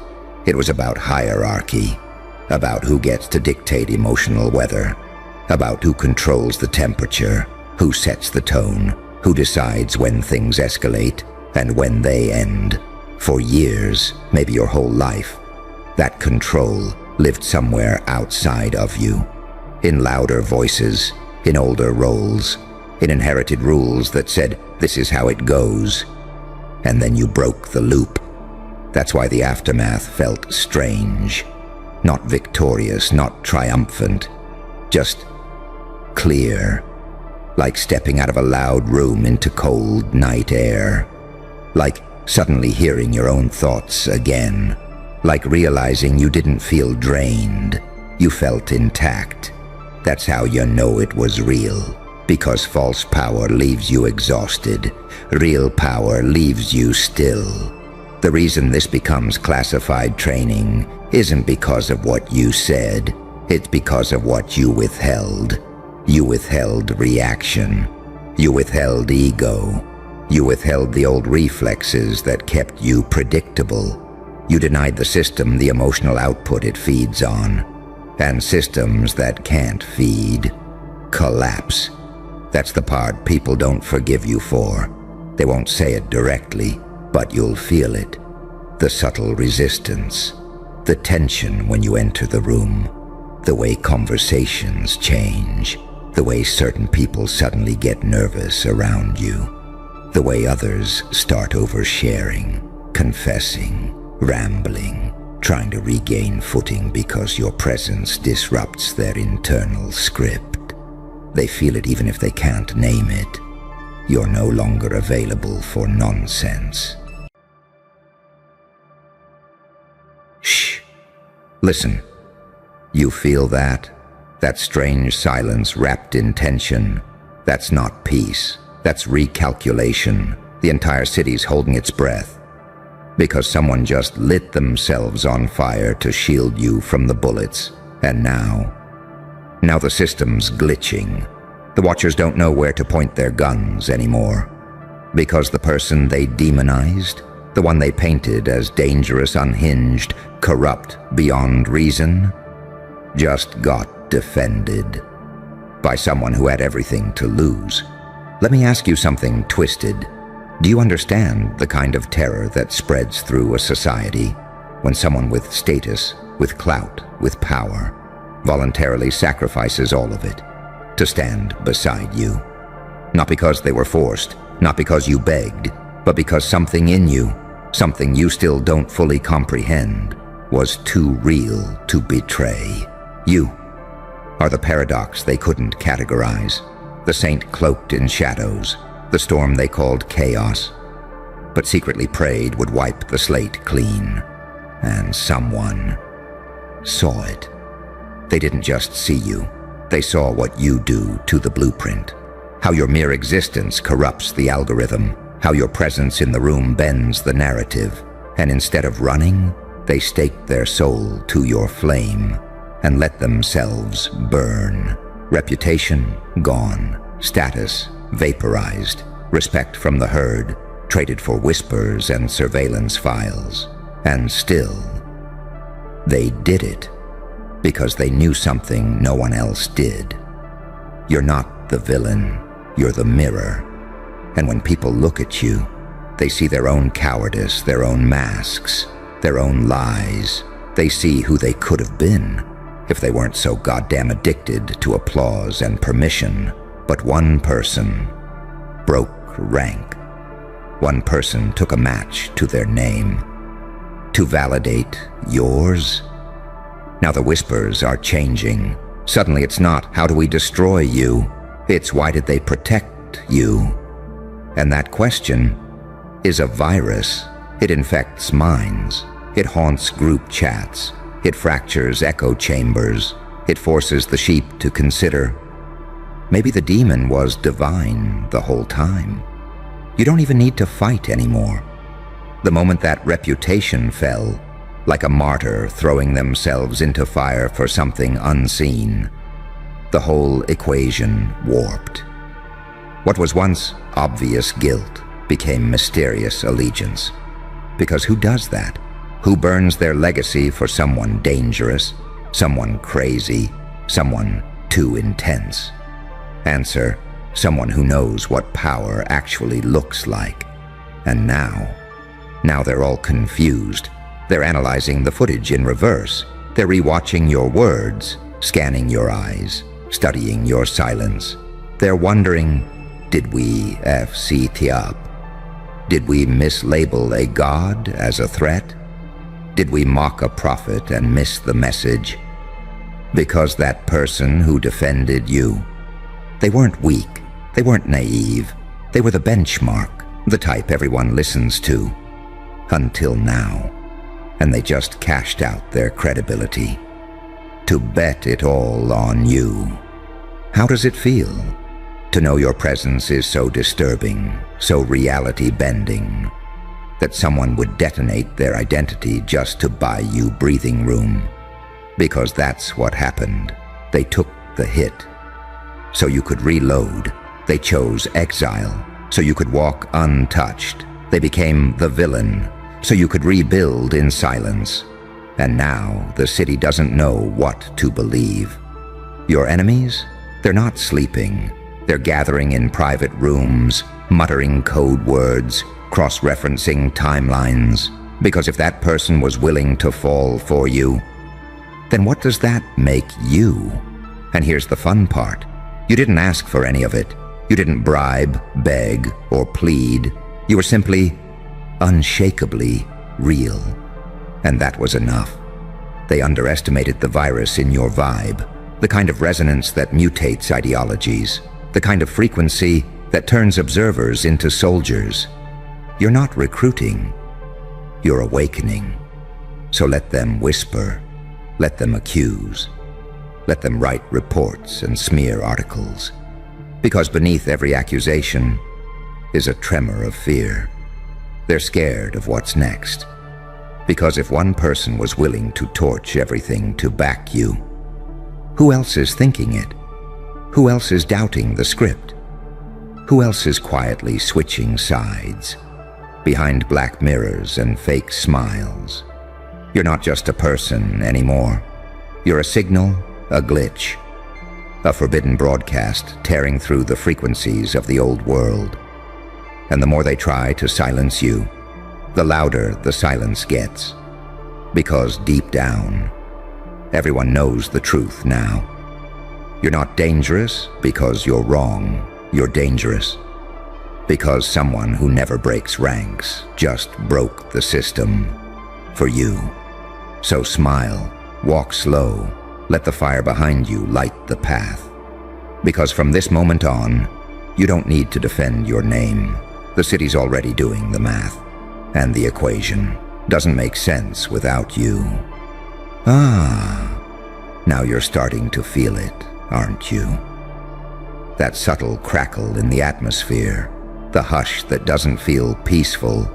It was about hierarchy, about who gets to dictate emotional weather, about who controls the temperature, who sets the tone, who decides when things escalate and when they end. For years, maybe your whole life, that control lived somewhere outside of you, in louder voices, in older roles, in inherited rules that said, this is how it goes. And then you broke the loop. That's why the aftermath felt strange. Not victorious, not triumphant, just clear. Like stepping out of a loud room into cold night air. Like suddenly hearing your own thoughts again. Like realizing you didn't feel drained. You felt intact. That's how you know it was real. Because false power leaves you exhausted. Real power leaves you still. The reason this becomes classified training isn't because of what you said. It's because of what you withheld. You withheld reaction. You withheld ego. You withheld the old reflexes that kept you predictable. You denied the system the emotional output it feeds on. And systems that can't feed collapse. That's the part people don't forgive you for. They won't say it directly, but you'll feel it. The subtle resistance. The tension when you enter the room. The way conversations change. The way certain people suddenly get nervous around you. The way others start oversharing, confessing, rambling, trying to regain footing because your presence disrupts their internal script. They feel it even if they can't name it. You're no longer available for nonsense. Shh. Listen. You feel that? That strange silence wrapped in tension. That's not peace. That's recalculation. The entire city's holding its breath. Because someone just lit themselves on fire to shield you from the bullets. And now the system's glitching. The Watchers don't know where to point their guns anymore. Because the person they demonized, the one they painted as dangerous, unhinged, corrupt, beyond reason, just got defended by someone who had everything to lose. Let me ask you something twisted. Do you understand the kind of terror that spreads through a society when someone with status, with clout, with power, voluntarily sacrifices all of it to stand beside you? Not because they were forced, not because you begged, but because something in you, something you still don't fully comprehend, was too real to betray. You are the paradox they couldn't categorize, the saint cloaked in shadows, the storm they called chaos, but secretly prayed would wipe the slate clean. And someone saw it. They didn't just see you, they saw what you do to the blueprint, how your mere existence corrupts the algorithm, how your presence in the room bends the narrative, and instead of running, they staked their soul to your flame and let themselves burn. Reputation gone, status vaporized, respect from the herd traded for whispers and surveillance files. And still, they did it because they knew something no one else did. You're not the villain, you're the mirror. And when people look at you, they see their own cowardice, their own masks, their own lies. They see who they could have been if they weren't so goddamn addicted to applause and permission. But one person broke rank. One person took a match to their name. To validate yours? Now the whispers are changing. Suddenly it's not, how do we destroy you? It's, why did they protect you? And that question is a virus. It infects minds. It haunts group chats. It fractures echo chambers. It forces the sheep to consider, maybe the demon was divine the whole time. You don't even need to fight anymore. The moment that reputation fell, like a martyr throwing themselves into fire for something unseen, the whole equation warped. What was once obvious guilt became mysterious allegiance. Because who does that? Who burns their legacy for someone dangerous, someone crazy, someone too intense? Answer, someone who knows what power actually looks like. And now they're all confused. They're analyzing the footage in reverse. They're rewatching your words, scanning your eyes, studying your silence. They're wondering, did we FCT up? Did we mislabel a god as a threat? Did we mock a prophet and miss the message? Because that person who defended you, they weren't weak, they weren't naive, they were the benchmark, the type everyone listens to. Until now. And they just cashed out their credibility. To bet it all on you. How does it feel? To know your presence is so disturbing, so reality-bending, that someone would detonate their identity just to buy you breathing room. Because that's what happened. They took the hit. So you could reload. They chose exile. So you could walk untouched. They became the villain. So you could rebuild in silence. And now the city doesn't know what to believe. Your enemies? They're not sleeping. They're gathering in private rooms, muttering code words, cross-referencing timelines. Because if that person was willing to fall for you, then what does that make you? And here's the fun part. You didn't ask for any of it. You didn't bribe, beg, or plead. You were simply unshakably real. And that was enough. They underestimated the virus in your vibe, the kind of resonance that mutates ideologies, the kind of frequency that turns observers into soldiers. You're not recruiting, you're awakening. So let them whisper, let them accuse, let them write reports and smear articles. Because beneath every accusation is a tremor of fear. They're scared of what's next. Because if one person was willing to torch everything to back you, who else is thinking it? Who else is doubting the script? Who else is quietly switching sides, behind black mirrors and fake smiles? You're not just a person anymore. You're a signal, a glitch, a forbidden broadcast tearing through the frequencies of the old world. And the more they try to silence you, the louder the silence gets. Because deep down, everyone knows the truth now. You're not dangerous because you're wrong. You're dangerous because someone who never breaks ranks just broke the system for you. So smile, walk slow, let the fire behind you light the path. Because from this moment on, you don't need to defend your name. The city's already doing the math. And the equation doesn't make sense without you. Now you're starting to feel it, aren't you? That subtle crackle in the atmosphere, the hush that doesn't feel peaceful,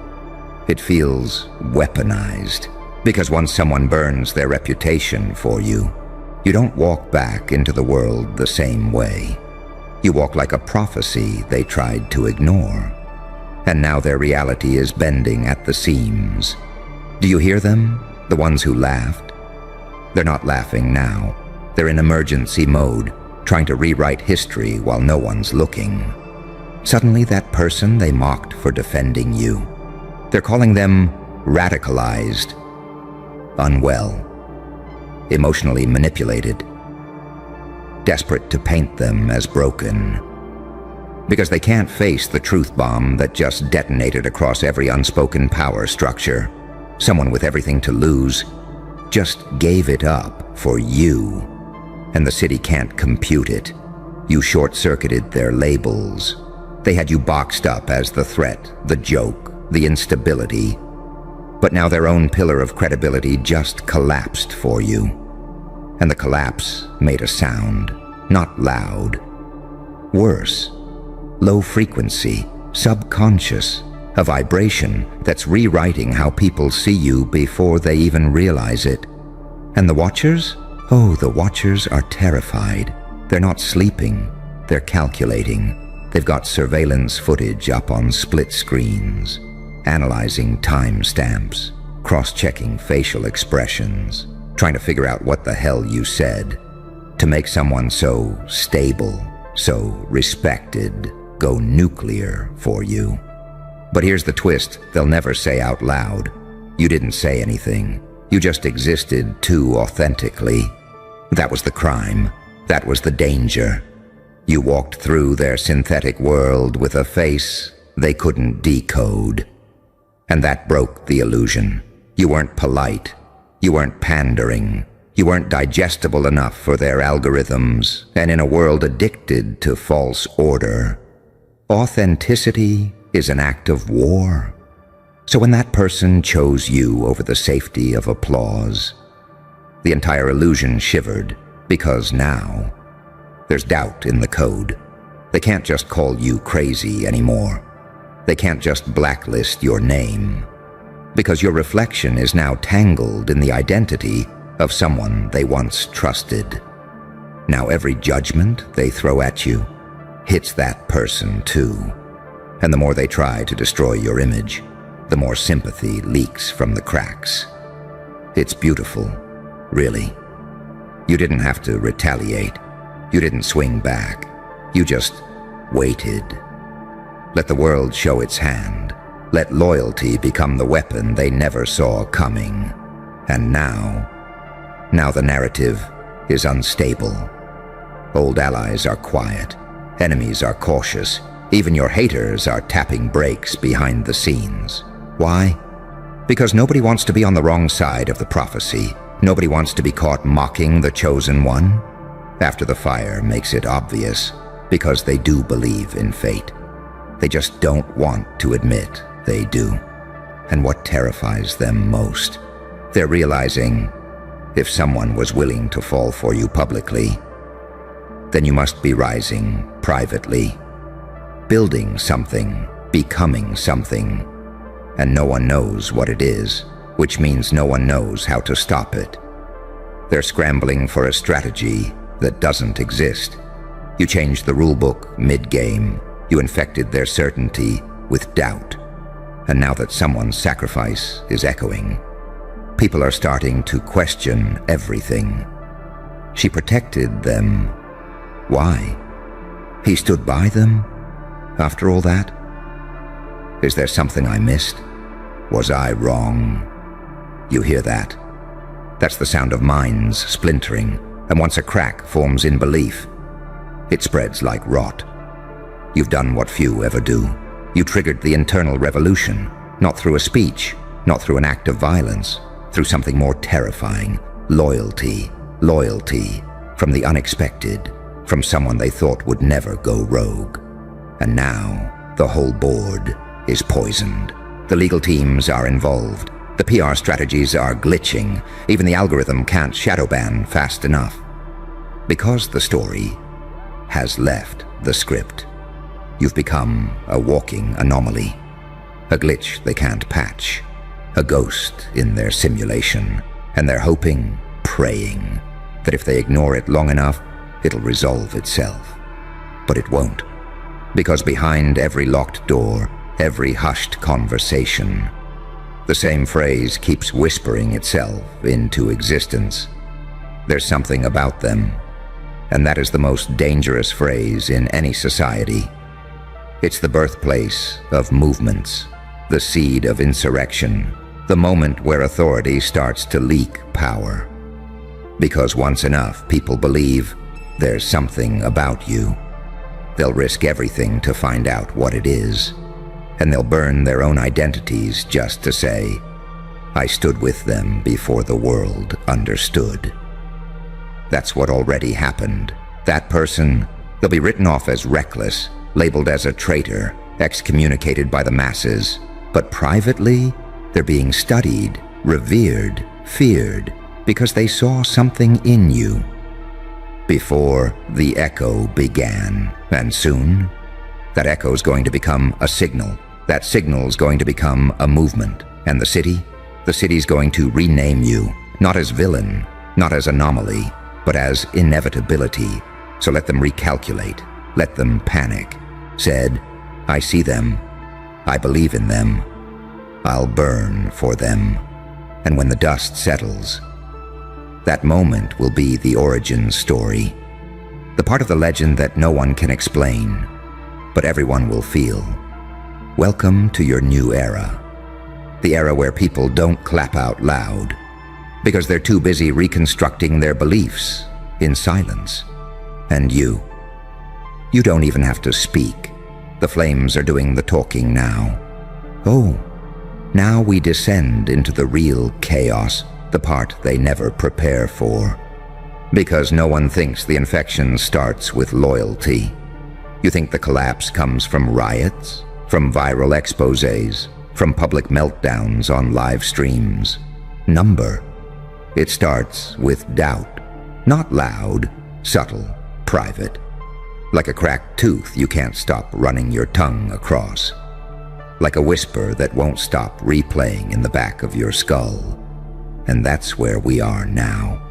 it feels weaponized. Because once someone burns their reputation for you, you don't walk back into the world the same way. You walk like a prophecy they tried to ignore. And now their reality is bending at the seams. Do you hear them? The ones who laughed? They're not laughing now. They're in emergency mode, trying to rewrite history while no one's looking. Suddenly that person they mocked for defending you, they're calling them radicalized, unwell, emotionally manipulated, desperate to paint them as broken. Because they can't face the truth bomb that just detonated across every unspoken power structure. Someone with everything to lose just gave it up for you. And the city can't compute it. You short-circuited their labels. They had you boxed up as the threat, the joke, the instability. But now their own pillar of credibility just collapsed for you. And the collapse made a sound, not loud. Worse. Low frequency, subconscious, a vibration that's rewriting how people see you before they even realize it. And the Watchers? Oh, the Watchers are terrified. They're not sleeping, they're calculating. They've got surveillance footage up on split screens, analyzing timestamps, cross-checking facial expressions, trying to figure out what the hell you said to make someone so stable, so respected, go nuclear for you. But here's the twist they'll never say out loud. You didn't say anything. You just existed too authentically. That was the crime. That was the danger. You walked through their synthetic world with a face they couldn't decode. And that broke the illusion. You weren't polite. You weren't pandering. You weren't digestible enough for their algorithms, and in a world addicted to false order, authenticity is an act of war. So when that person chose you over the safety of applause, the entire illusion shivered, because now there's doubt in the code. They can't just call you crazy anymore. They can't just blacklist your name, because your reflection is now tangled in the identity of someone they once trusted. Now every judgment they throw at you hits that person too. And the more they try to destroy your image, the more sympathy leaks from the cracks. It's beautiful, really. You didn't have to retaliate. You didn't swing back. You just waited. Let the world show its hand. Let loyalty become the weapon they never saw coming. And now the narrative is unstable. Old allies are quiet. Enemies are cautious. Even your haters are tapping brakes behind the scenes. Why? Because nobody wants to be on the wrong side of the prophecy. Nobody wants to be caught mocking the chosen one. After the fire makes it obvious, because they do believe in fate. They just don't want to admit they do. And what terrifies them most, they're realizing if someone was willing to fall for you publicly, then you must be rising privately, building something, becoming something, and no one knows what it is, which means no one knows how to stop it. They're scrambling for a strategy that doesn't exist. You changed the rulebook mid-game. You infected their certainty with doubt. And now that someone's sacrifice is echoing, people are starting to question everything. She protected them. Why? He stood by them? After all that? Is there something I missed? Was I wrong? You hear that? That's the sound of minds splintering, and once a crack forms in belief, it spreads like rot. You've done what few ever do. You triggered the internal revolution, not through a speech, not through an act of violence, through something more terrifying. Loyalty. Loyalty. From the unexpected, from someone they thought would never go rogue. And now, the whole board is poisoned. The legal teams are involved. The PR strategies are glitching. Even the algorithm can't shadow ban fast enough. Because the story has left the script. You've become a walking anomaly. A glitch they can't patch. A ghost in their simulation. And they're hoping, praying, that if they ignore it long enough, it'll resolve itself. But it won't. Because behind every locked door, every hushed conversation, the same phrase keeps whispering itself into existence. There's something about them, and that is the most dangerous phrase in any society. It's the birthplace of movements, the seed of insurrection, the moment where authority starts to leak power. Because once enough people believe there's something about you, they'll risk everything to find out what it is. And they'll burn their own identities just to say, I stood with them before the world understood. That's what already happened. That person, they'll be written off as reckless, labeled as a traitor, excommunicated by the masses. But privately, they're being studied, revered, feared, because they saw something in you. Before the echo began, and soon, that echo's going to become a signal. That signal's going to become a movement. And the city's going to rename you, not as villain, not as anomaly, but as inevitability. So let them recalculate, let them panic. Said, I see them, I believe in them, I'll burn for them. And when the dust settles, that moment will be the origin story. The part of the legend that no one can explain, but everyone will feel. Welcome to your new era. The era where people don't clap out loud. because they're too busy reconstructing their beliefs in silence. And you don't even have to speak. The flames are doing the talking now. Oh, now we descend into the real chaos, the part they never prepare for. Because no one thinks the infection starts with loyalty. You think the collapse comes from riots, from viral exposés, from public meltdowns on live streams. Number. It starts with doubt. Not loud, subtle, private. Like a cracked tooth you can't stop running your tongue across. Like a whisper that won't stop replaying in the back of your skull. And that's where we are now.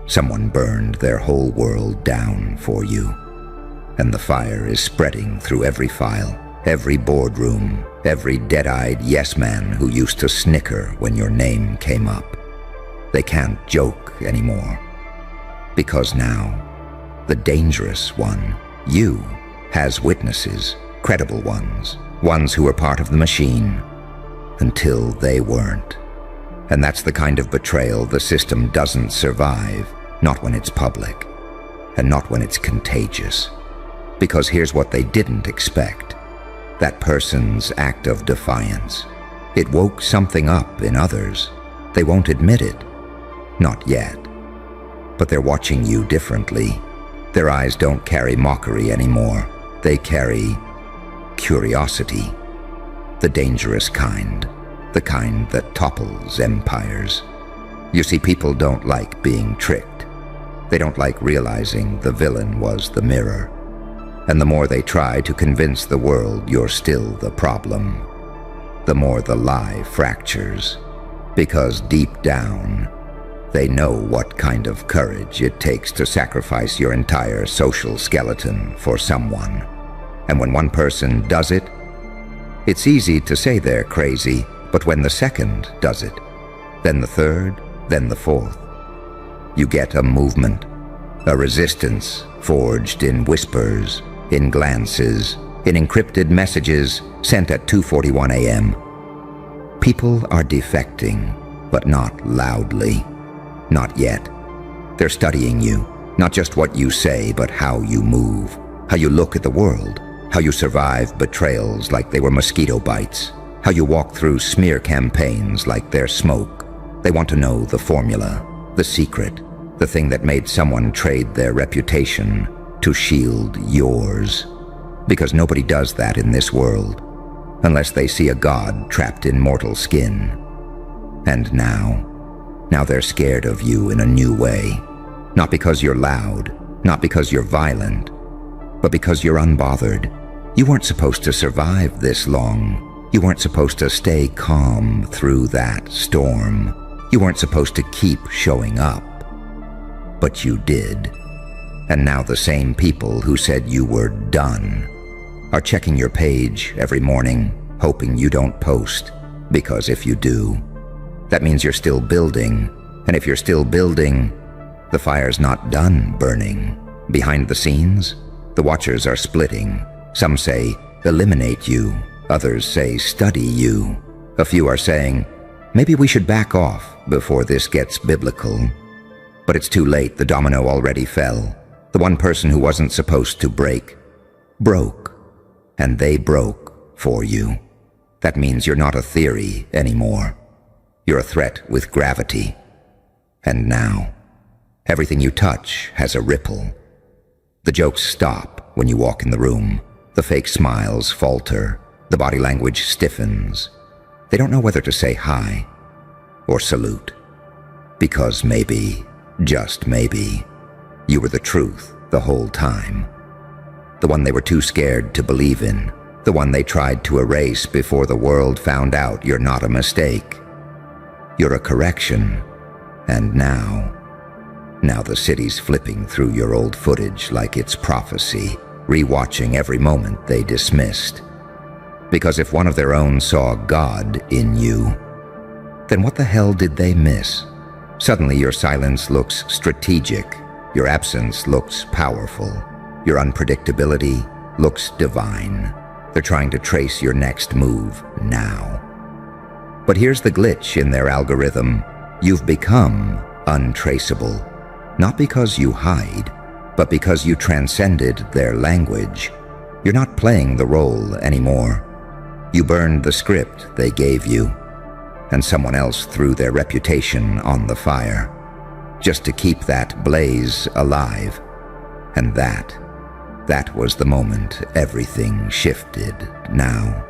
Someone burned their whole world down for you. And the fire is spreading through every file, every boardroom, every dead-eyed yes-man who used to snicker when your name came up. They can't joke anymore. Because now, the dangerous one, you, has witnesses, credible ones, ones who were part of the machine, until they weren't. And that's the kind of betrayal the system doesn't survive, not when it's public, and not when it's contagious. Because here's what they didn't expect. That person's act of defiance. It woke something up in others. They won't admit it. Not yet. But they're watching you differently. Their eyes don't carry mockery anymore. They carry curiosity. The dangerous kind. The kind that topples empires. You see, people don't like being tricked. They don't like realizing the villain was the mirror. And the more they try to convince the world you're still the problem, the more the lie fractures. Because deep down, they know what kind of courage it takes to sacrifice your entire social skeleton for someone. And when one person does it, it's easy to say they're crazy, but when the second does it, then the third, then the fourth, you get a movement, a resistance forged in whispers, in glances, in encrypted messages sent at 2:41 a.m. People are defecting, but not loudly. Not yet. They're studying you, not just what you say, but how you move, how you look at the world, how you survive betrayals like they were mosquito bites, how you walk through smear campaigns like they're smoke. They want to know the formula, the secret, the thing that made someone trade their reputation to shield yours. Because nobody does that in this world, unless they see a god trapped in mortal skin. And now they're scared of you in a new way. Not because you're loud, not because you're violent, but because you're unbothered. You weren't supposed to survive this long. You weren't supposed to stay calm through that storm. You weren't supposed to keep showing up. But you did. And now the same people who said you were done are checking your page every morning, hoping you don't post. Because if you do, that means you're still building. And if you're still building, the fire's not done burning. Behind the scenes, the watchers are splitting. Some say, eliminate you. Others say, study you. A few are saying, maybe we should back off before this gets biblical. But it's too late. The domino already fell. The one person who wasn't supposed to break, broke. And they broke for you. That means you're not a theory anymore. You're a threat with gravity. And now, everything you touch has a ripple. The jokes stop when you walk in the room. The fake smiles falter. The body language stiffens. They don't know whether to say hi or salute. Because maybe, just maybe, you were the truth the whole time. The one they were too scared to believe in. The one they tried to erase before the world found out you're not a mistake. You're a correction. And now the city's flipping through your old footage like it's prophecy, rewatching every moment they dismissed. Because if one of their own saw God in you, then what the hell did they miss? Suddenly your silence looks strategic. Your absence looks powerful. Your unpredictability looks divine. They're trying to trace your next move now. But here's the glitch in their algorithm. You've become untraceable, not because you hide, but because you transcended their language. You're not playing the role anymore. You burned the script they gave you, and someone else threw their reputation on the fire, just to keep that blaze alive. And that was the moment everything shifted now.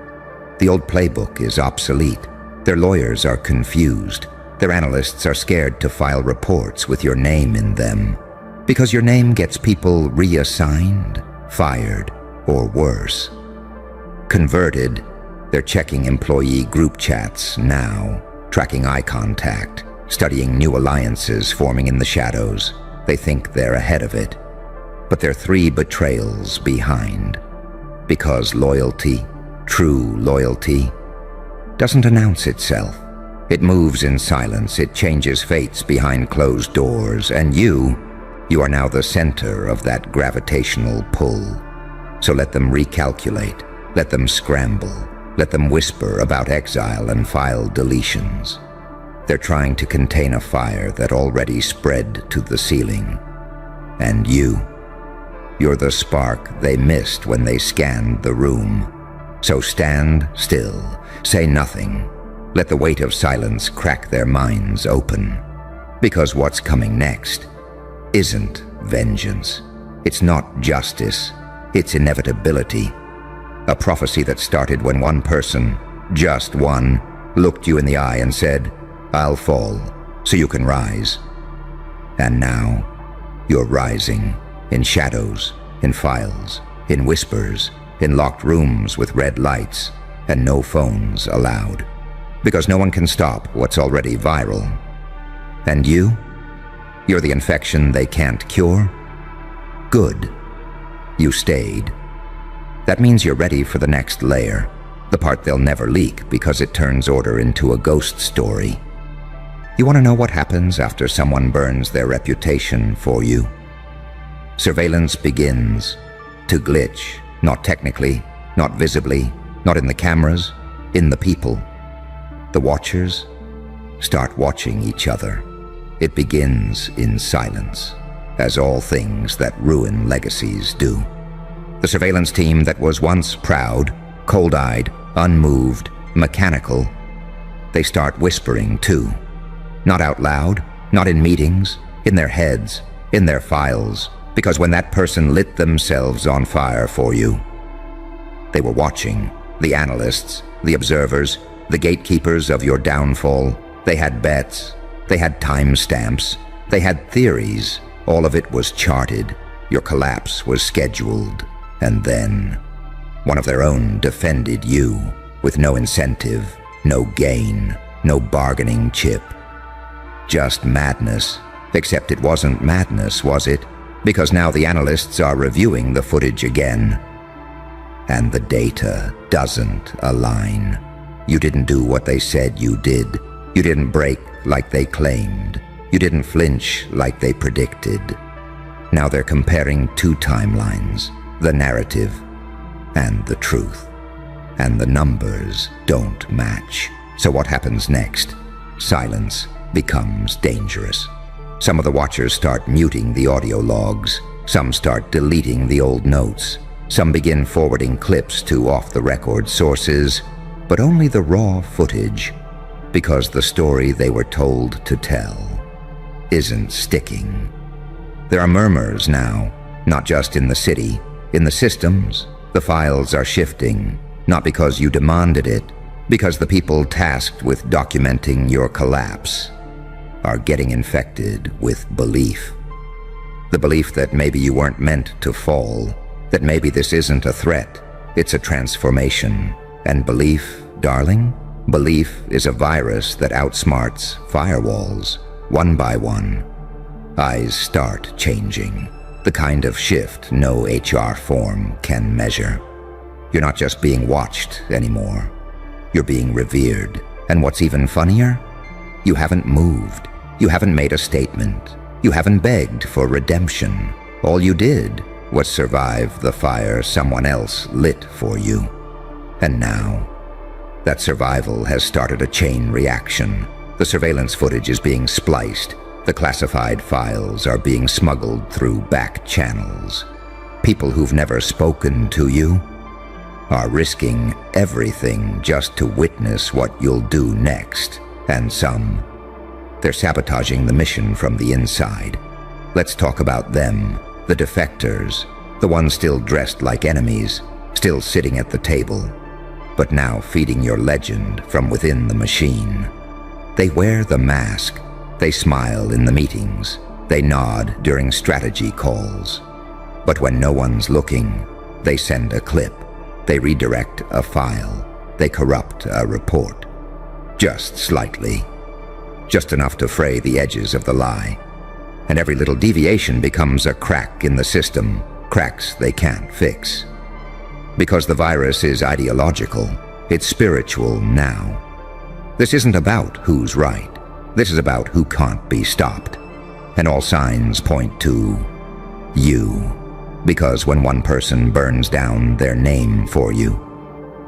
The old playbook is obsolete. Their lawyers are confused. Their analysts are scared to file reports with your name in them, because your name gets people reassigned, fired, or worse. Converted, they're checking employee group chats now, tracking eye contact, studying new alliances forming in the shadows. They think they're ahead of it, but they're 3 betrayals behind. Because loyalty, true loyalty, doesn't announce itself. It moves in silence, it changes fates behind closed doors, and you are now the center of that gravitational pull. So let them recalculate, let them scramble, let them whisper about exile and file deletions. They're trying to contain a fire that already spread to the ceiling. And you're the spark they missed when they scanned the room. So stand still, say nothing. Let the weight of silence crack their minds open. Because what's coming next isn't vengeance. It's not justice. It's inevitability. A prophecy that started when one person, just one, looked you in the eye and said, "I'll fall, so you can rise." And now, you're rising, in shadows, in files, in whispers, in locked rooms with red lights, and no phones allowed. Because no one can stop what's already viral. And you're the infection they can't cure? Good. You stayed. That means you're ready for the next layer, the part they'll never leak because it turns order into a ghost story. You want to know what happens after someone burns their reputation for you? Surveillance begins to glitch, not technically, not visibly, not in the cameras, in the people. The watchers start watching each other. It begins in silence, as all things that ruin legacies do. The surveillance team that was once proud, cold-eyed, unmoved, mechanical, they start whispering too. Not out loud, not in meetings, in their heads, in their files, because when that person lit themselves on fire for you, they were watching, the analysts, the observers, the gatekeepers of your downfall. They had bets, they had timestamps, they had theories. All of it was charted. Your collapse was scheduled. And then, one of their own defended you, with no incentive, no gain, no bargaining chip. Just madness, except it wasn't madness, was it? Because now the analysts are reviewing the footage again. And the data doesn't align. You didn't do what they said you did. You didn't break like they claimed. You didn't flinch like they predicted. Now they're comparing 2 timelines, the narrative and the truth. And the numbers don't match. So what happens next? Silence becomes dangerous. Some of the watchers start muting the audio logs. Some start deleting the old notes. Some begin forwarding clips to off-the-record sources, but only the raw footage, because the story they were told to tell isn't sticking. There are murmurs now, not just in the city, in the systems. The files are shifting, not because you demanded it, because the people tasked with documenting your collapse are getting infected with belief. The belief that maybe you weren't meant to fall, that maybe this isn't a threat, it's a transformation. And belief, darling, belief is a virus that outsmarts firewalls, one by one. Eyes start changing, the kind of shift no HR form can measure. You're not just being watched anymore. You're being revered. And what's even funnier? You haven't moved. You haven't made a statement. You haven't begged for redemption. All you did was survive the fire someone else lit for you. And now, that survival has started a chain reaction. The surveillance footage is being spliced. The classified files are being smuggled through back channels. People who've never spoken to you are risking everything just to witness what you'll do next, and some, they're sabotaging the mission from the inside. Let's talk about them, the defectors, the ones still dressed like enemies, still sitting at the table, but now feeding your legend from within the machine. They wear the mask, they smile in the meetings, they nod during strategy calls. But when no one's looking, they send a clip, they redirect a file, they corrupt a report. Just slightly. Just enough to fray the edges of the lie. And every little deviation becomes a crack in the system, cracks they can't fix. Because the virus is ideological, it's spiritual now. This isn't about who's right. This is about who can't be stopped. And all signs point to you. Because when one person burns down their name for you,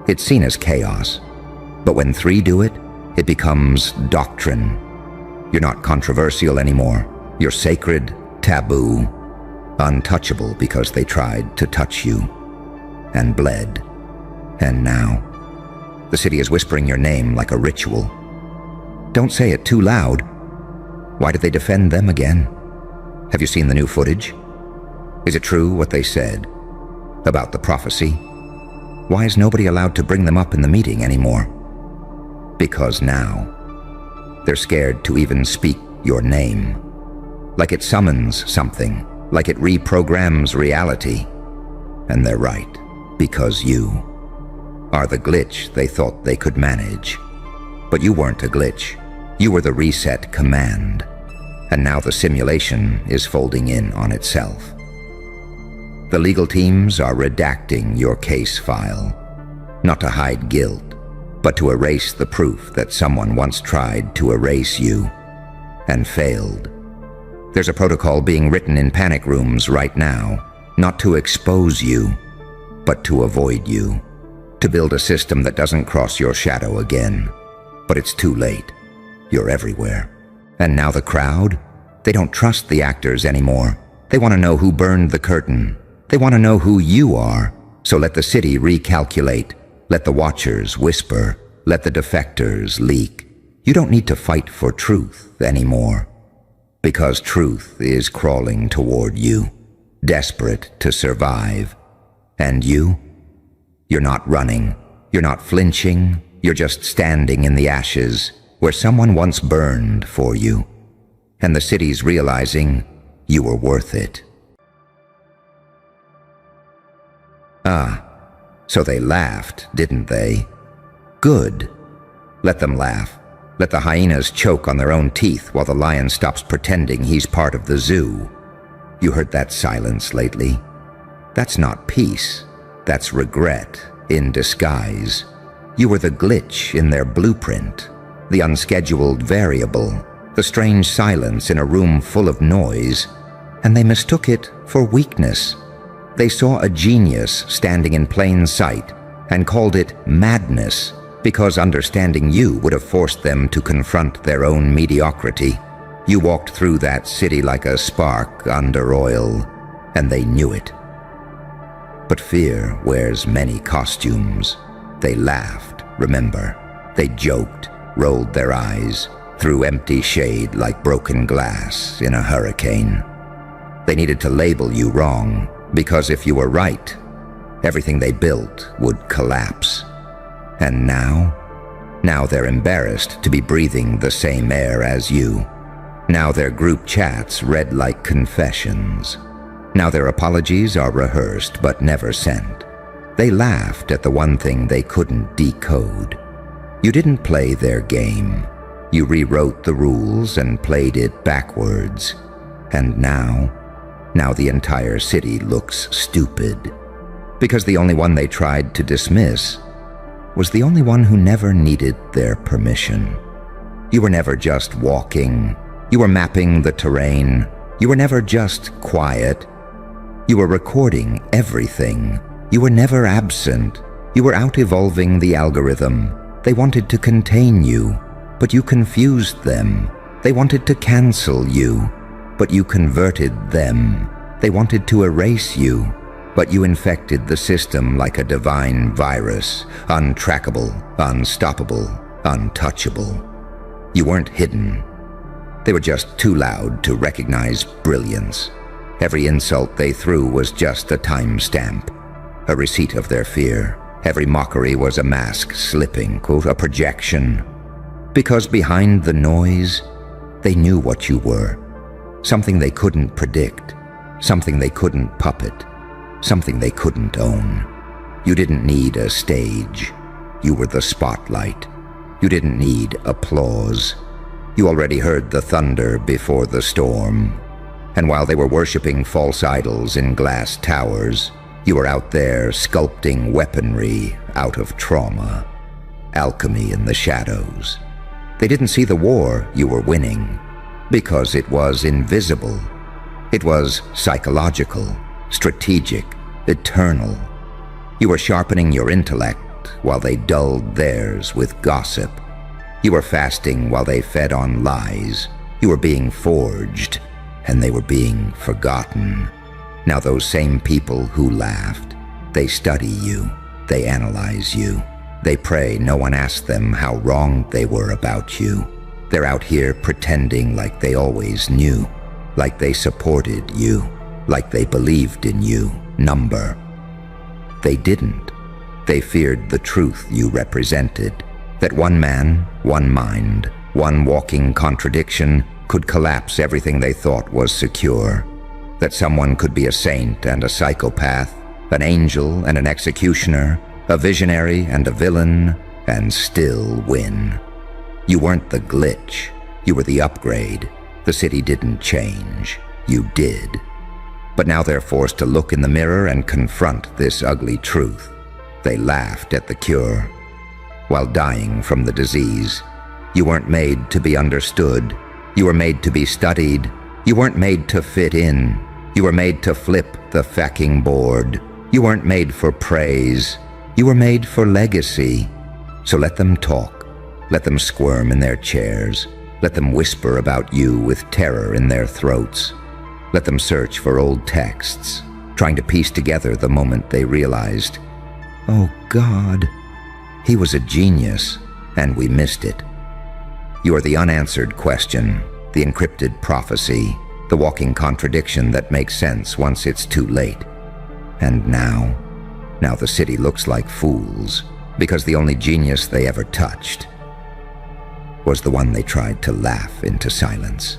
it's seen as chaos. But when 3 do it, it becomes doctrine. You're not controversial anymore. You're sacred, taboo, untouchable because they tried to touch you and bled. And now, the city is whispering your name like a ritual. Don't say it too loud. Why did they defend them again? Have you seen the new footage? Is it true what they said about the prophecy? Why is nobody allowed to bring them up in the meeting anymore? Because now, they're scared to even speak your name. Like it summons something, like it reprograms reality. And they're right, because you are the glitch they thought they could manage. But you weren't a glitch. You were the reset command. And now the simulation is folding in on itself. The legal teams are redacting your case file, not to hide guilt, but to erase the proof that someone once tried to erase you and failed. There's a protocol being written in panic rooms right now, not to expose you, but to avoid you, to build a system that doesn't cross your shadow again. But it's too late. You're everywhere. And now the crowd? They don't trust the actors anymore. They want to know who burned the curtain. They want to know who you are. So let the city recalculate. Let the watchers whisper. Let the defectors leak. You don't need to fight for truth anymore. Because truth is crawling toward you, desperate to survive. And you? You're not running. You're not flinching. You're just standing in the ashes where someone once burned for you. And the city's realizing you were worth it. So they laughed, didn't they? Good. Let them laugh. Let the hyenas choke on their own teeth while the lion stops pretending he's part of the zoo. You heard that silence lately? That's not peace. That's regret in disguise. You were the glitch in their blueprint, the unscheduled variable, the strange silence in a room full of noise, and they mistook it for weakness. They saw a genius standing in plain sight and called it madness because understanding you would have forced them to confront their own mediocrity. You walked through that city like a spark under oil, and they knew it. But fear wears many costumes. They laughed, remember. They joked, rolled their eyes, threw empty shade like broken glass in a hurricane. They needed to label you wrong, because if you were right, everything they built would collapse. And now they're embarrassed to be breathing the same air as you. Now their group chats read like confessions. Now their apologies are rehearsed but never sent. They laughed at the one thing they couldn't decode. You didn't play their game. You rewrote the rules and played it backwards. And now the entire city looks stupid. Because the only one they tried to dismiss was the only one who never needed their permission. You were never just walking. You were mapping the terrain. You were never just quiet. You were recording everything. You were never absent. You were out evolving the algorithm. They wanted to contain you, but you confused them. They wanted to cancel you, but you converted them. They wanted to erase you, but you infected the system like a divine virus, untrackable, unstoppable, untouchable. You weren't hidden. They were just too loud to recognize brilliance. Every insult they threw was just a timestamp, a receipt of their fear. Every mockery was a mask slipping, quote, a projection. Because behind the noise, they knew what you were. Something they couldn't predict, something they couldn't puppet, something they couldn't own. You didn't need a stage. You were the spotlight. You didn't need applause. You already heard the thunder before the storm. And while they were worshipping false idols in glass towers, you were out there sculpting weaponry out of trauma, alchemy in the shadows. They didn't see the war you were winning because it was invisible. It was psychological, strategic, eternal. You were sharpening your intellect while they dulled theirs with gossip. You were fasting while they fed on lies. You were being forged, and they were being forgotten. Now those same people who laughed, they study you, they analyze you. They pray no one asked them how wrong they were about you. They're out here pretending like they always knew, like they supported you, like they believed in you. Number. They didn't. They feared the truth you represented, that one man, one mind, one walking contradiction could collapse everything they thought was secure, that someone could be a saint and a psychopath, an angel and an executioner, a visionary and a villain, and still win. You weren't the glitch, you were the upgrade. The city didn't change, you did. But now they're forced to look in the mirror and confront this ugly truth. They laughed at the cure. While dying from the disease, you weren't made to be understood. You were made to be studied. You weren't made to fit in. You were made to flip the fucking board. You weren't made for praise. You were made for legacy. So let them talk. Let them squirm in their chairs. Let them whisper about you with terror in their throats. Let them search for old texts, trying to piece together the moment they realized, oh God, he was a genius, and we missed it. You are the unanswered question, the encrypted prophecy, the walking contradiction that makes sense once it's too late. And now the city looks like fools, because the only genius they ever touched was the one they tried to laugh into silence.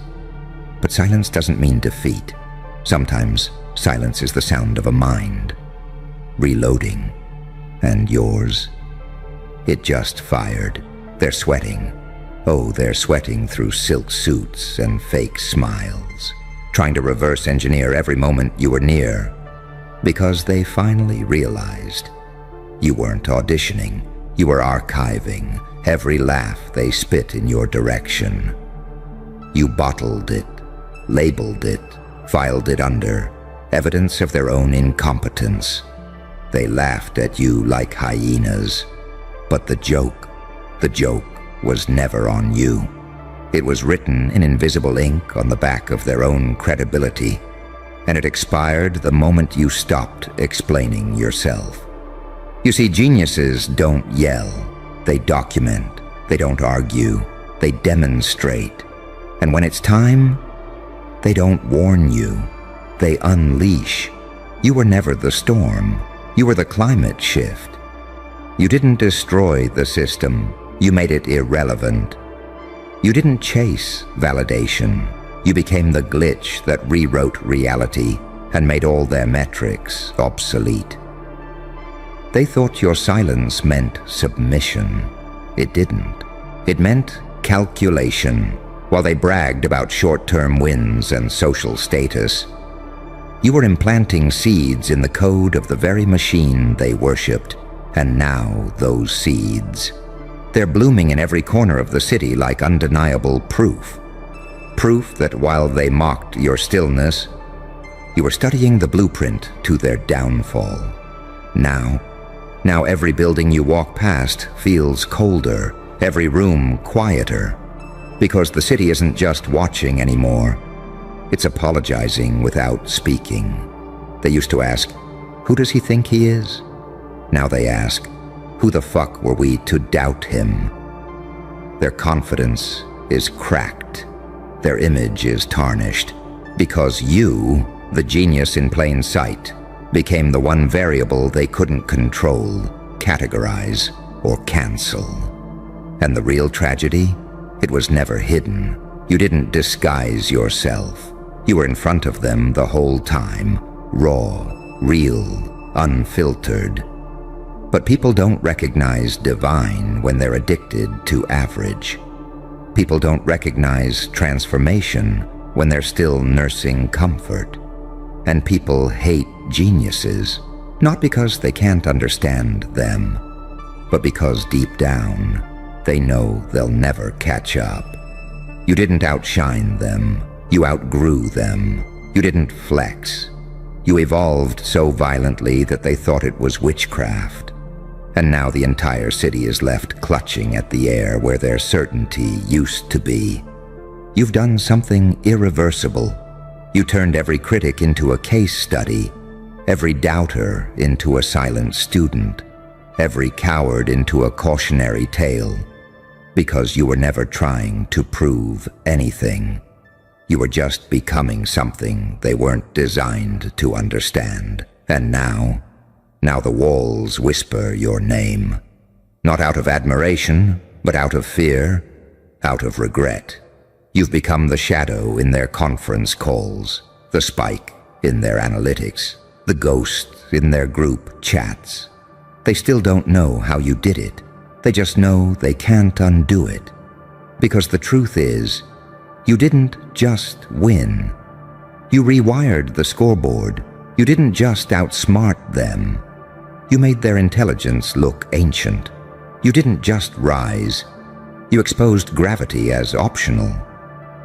But silence doesn't mean defeat. Sometimes silence is the sound of a mind reloading. And yours? It just fired. They're sweating. Oh, they're sweating through silk suits and fake smiles, trying to reverse engineer every moment you were near, because they finally realized you weren't auditioning. You were archiving every laugh they spit in your direction. You bottled it, labeled it, filed it under evidence of their own incompetence. They laughed at you like hyenas, but the joke was never on you. It was written in invisible ink on the back of their own credibility, and it expired the moment you stopped explaining yourself. You see, geniuses don't yell. They document. They don't argue. They demonstrate. And when it's time, they don't warn you. They unleash. You were never the storm. You were the climate shift. You didn't destroy the system. You made it irrelevant. You didn't chase validation. You became the glitch that rewrote reality and made all their metrics obsolete. They thought your silence meant submission. It didn't. It meant calculation. While they bragged about short-term wins and social status, you were implanting seeds in the code of the very machine they worshipped, and now those seeds, they're blooming in every corner of the city like undeniable proof. Proof that while they mocked your stillness, you were studying the blueprint to their downfall. Now every building you walk past feels colder, every room quieter, because the city isn't just watching anymore. It's apologizing without speaking. They used to ask, "Who does he think he is?" Now they ask, "Who the fuck were we to doubt him?" Their confidence is cracked. Their image is tarnished, because you, the genius in plain sight, became the one variable they couldn't control, categorize, or cancel. And the real tragedy? It was never hidden. You didn't disguise yourself. You were in front of them the whole time, raw, real, unfiltered. But people don't recognize divine when they're addicted to average. People don't recognize transformation when they're still nursing comfort. And people hate geniuses, not because they can't understand them, but because deep down, they know they'll never catch up. You didn't outshine them. You outgrew them. You didn't flex. You evolved so violently that they thought it was witchcraft. And now the entire city is left clutching at the air where their certainty used to be. You've done something irreversible. You turned every critic into a case study, every doubter into a silent student, every coward into a cautionary tale, because you were never trying to prove anything. You were just becoming something they weren't designed to understand. And now the walls whisper your name, not out of admiration, but out of fear, out of regret. You've become the shadow in their conference calls, the spike in their analytics, the ghost in their group chats. They still don't know how you did it. They just know they can't undo it. Because the truth is, you didn't just win. You rewired the scoreboard. You didn't just outsmart them. You made their intelligence look ancient. You didn't just rise. You exposed gravity as optional.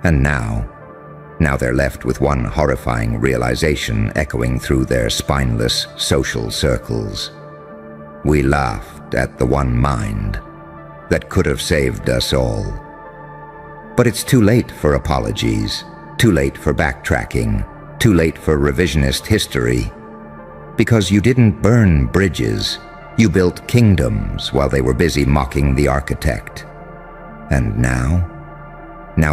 And now they're left with one horrifying realization echoing through their spineless social circles. We laughed at the one mind that could have saved us all. But it's too late for apologies, too late for backtracking, too late for revisionist history. Because you didn't burn bridges, you built kingdoms while they were busy mocking the architect. And now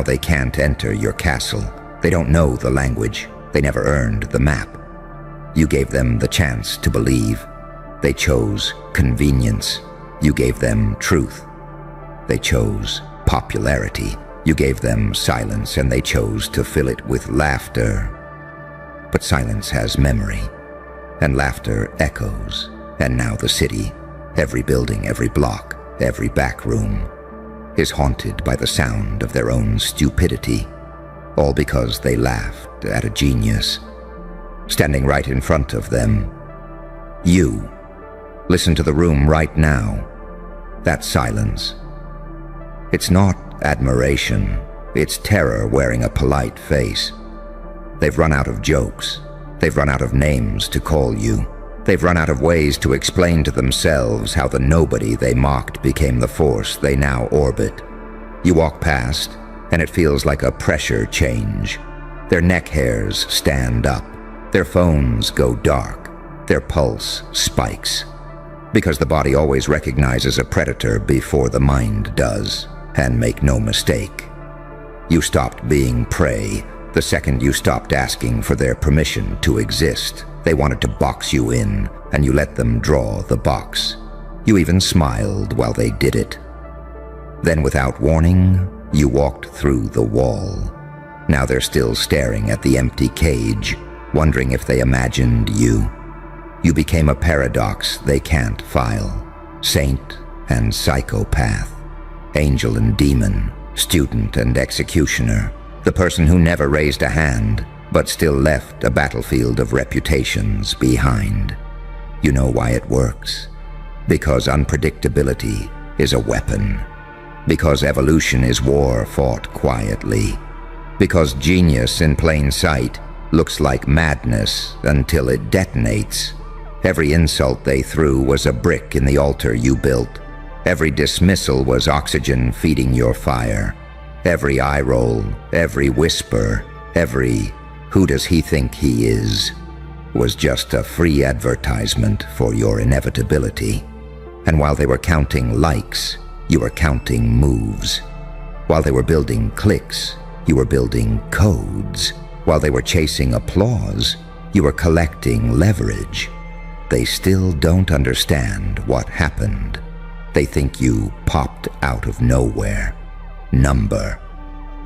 they can't enter your castle. They don't know the language. They never earned the map. You gave them the chance to believe. They chose convenience. You gave them truth. They chose popularity. You gave them silence, and they chose to fill it with laughter. But silence has memory, and laughter echoes. And now the city, every building, every block, every back room, is haunted by the sound of their own stupidity, all because they laughed at a genius standing right in front of them. You. Listen to the room right now. That silence. It's not admiration. It's terror wearing a polite face. They've run out of jokes. They've run out of names to call you. They've run out of ways to explain to themselves how the nobody they mocked became the force they now orbit. You walk past, and it feels like a pressure change. Their neck hairs stand up. Their phones go dark. Their pulse spikes. Because the body always recognizes a predator before the mind does. And make no mistake, you stopped being prey the second you stopped asking for their permission to exist. They wanted to box you in, and you let them draw the box. You even smiled while they did it. Then, without warning, you walked through the wall. Now they're still staring at the empty cage, wondering if they imagined you. You became a paradox they can't file. Saint and psychopath. Angel and demon. Student and executioner. The person who never raised a hand, but still left a battlefield of reputations behind. You know why it works? Because unpredictability is a weapon. Because evolution is war fought quietly. Because genius in plain sight looks like madness until it detonates. Every insult they threw was a brick in the altar you built. Every dismissal was oxygen feeding your fire. Every eye roll, every whisper, every "who does he think he is?" was just a free advertisement for your inevitability. And while they were counting likes, you were counting moves. While they were building cliques, you were building codes. While they were chasing applause, you were collecting leverage. They still don't understand what happened. They think you popped out of nowhere. Number.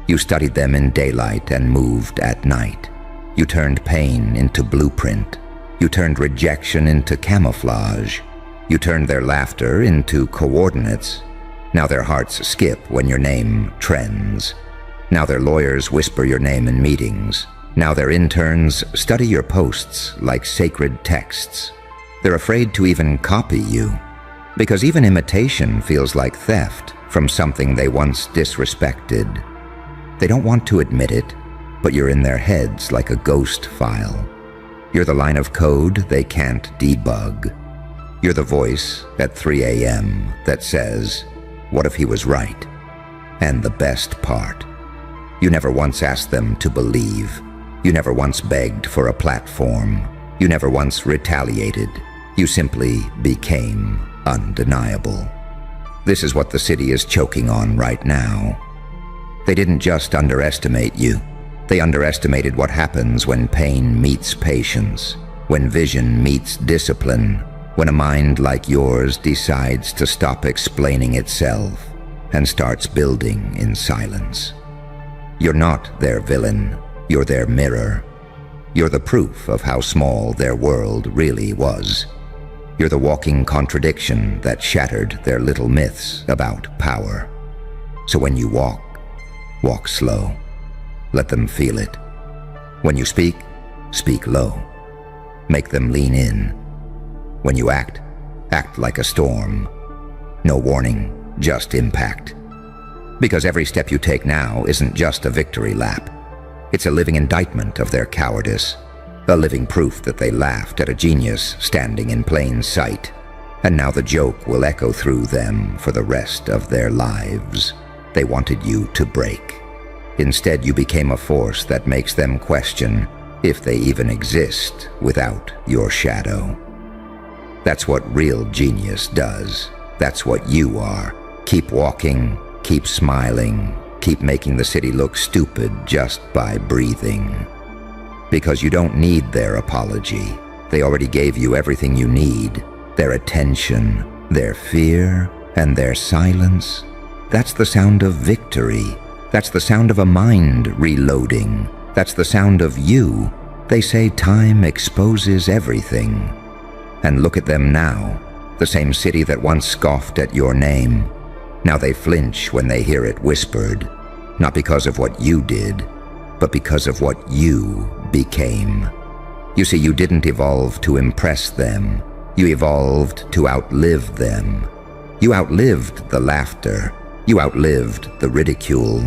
You studied them in daylight and moved at night. You turned pain into blueprint. You turned rejection into camouflage. You turned their laughter into coordinates. Now their hearts skip when your name trends. Now their lawyers whisper your name in meetings. Now their interns study your posts like sacred texts. They're afraid to even copy you, because even imitation feels like theft from something they once disrespected. They don't want to admit it, but you're in their heads like a ghost file. You're the line of code they can't debug. You're the voice at 3 a.m. that says, "What if he was right?" And the best part, you never once asked them to believe. You never once begged for a platform. You never once retaliated. You simply became undeniable. This is what the city is choking on right now. They didn't just underestimate you. They underestimated what happens when pain meets patience, when vision meets discipline, when a mind like yours decides to stop explaining itself and starts building in silence. You're not their villain. You're their mirror. You're the proof of how small their world really was. You're the walking contradiction that shattered their little myths about power. So when you walk, walk slow. Let them feel it. When you speak, speak low. Make them lean in. When you act, act like a storm. No warning, just impact. Because every step you take now isn't just a victory lap. It's a living indictment of their cowardice, a living proof that they laughed at a genius standing in plain sight, and now the joke will echo through them for the rest of their lives. They wanted you to break. Instead, you became a force that makes them question if they even exist without your shadow. That's what real genius does. That's what you are. Keep walking, keep smiling, keep making the city look stupid just by breathing. Because you don't need their apology. They already gave you everything you need. Their attention, their fear, and their silence. That's the sound of victory. That's the sound of a mind reloading. That's the sound of you. They say time exposes everything. And look at them now. The same city that once scoffed at your name. Now they flinch when they hear it whispered, not because of what you did, but because of what you became. You see, you didn't evolve to impress them. You evolved to outlive them. You outlived the laughter. You outlived the ridicule.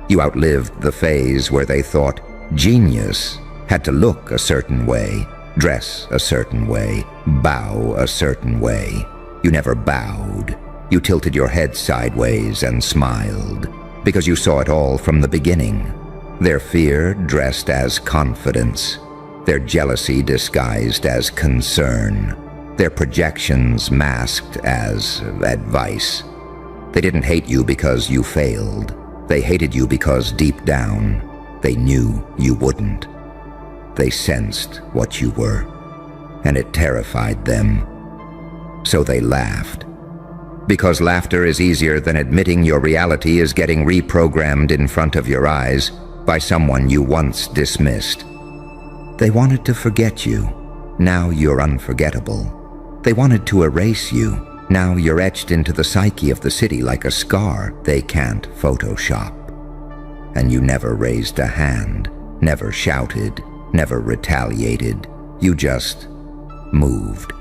You outlived the phase where they thought genius had to look a certain way, dress a certain way, bow a certain way. You never bowed. You tilted your head sideways and smiled, because you saw it all from the beginning. Their fear dressed as confidence, their jealousy disguised as concern, their projections masked as advice. They didn't hate you because you failed. They hated you because deep down, they knew you wouldn't. They sensed what you were, and it terrified them. So they laughed. Because laughter is easier than admitting your reality is getting reprogrammed in front of your eyes by someone you once dismissed. They wanted to forget you. Now you're unforgettable. They wanted to erase you. Now you're etched into the psyche of the city like a scar they can't Photoshop. And you never raised a hand, never shouted, never retaliated. You just moved.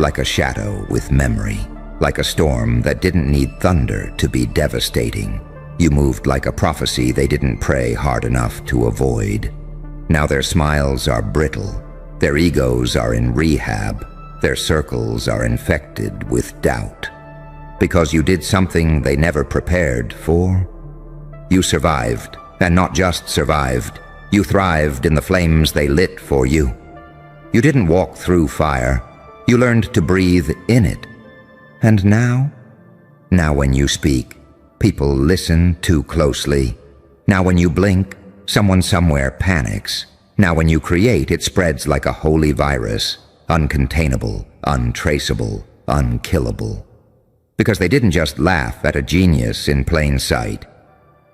Like a shadow with memory. Like a storm that didn't need thunder to be devastating. You moved like a prophecy they didn't pray hard enough to avoid. Now their smiles are brittle. Their egos are in rehab. Their circles are infected with doubt. Because you did something they never prepared for. You survived, and not just survived. You thrived in the flames they lit for you. You didn't walk through fire. You learned to breathe in it. And now when you speak, people listen too closely. Now when you blink, someone somewhere panics. Now when you create, it spreads like a holy virus, uncontainable, untraceable, unkillable. Because they didn't just laugh at a genius in plain sight.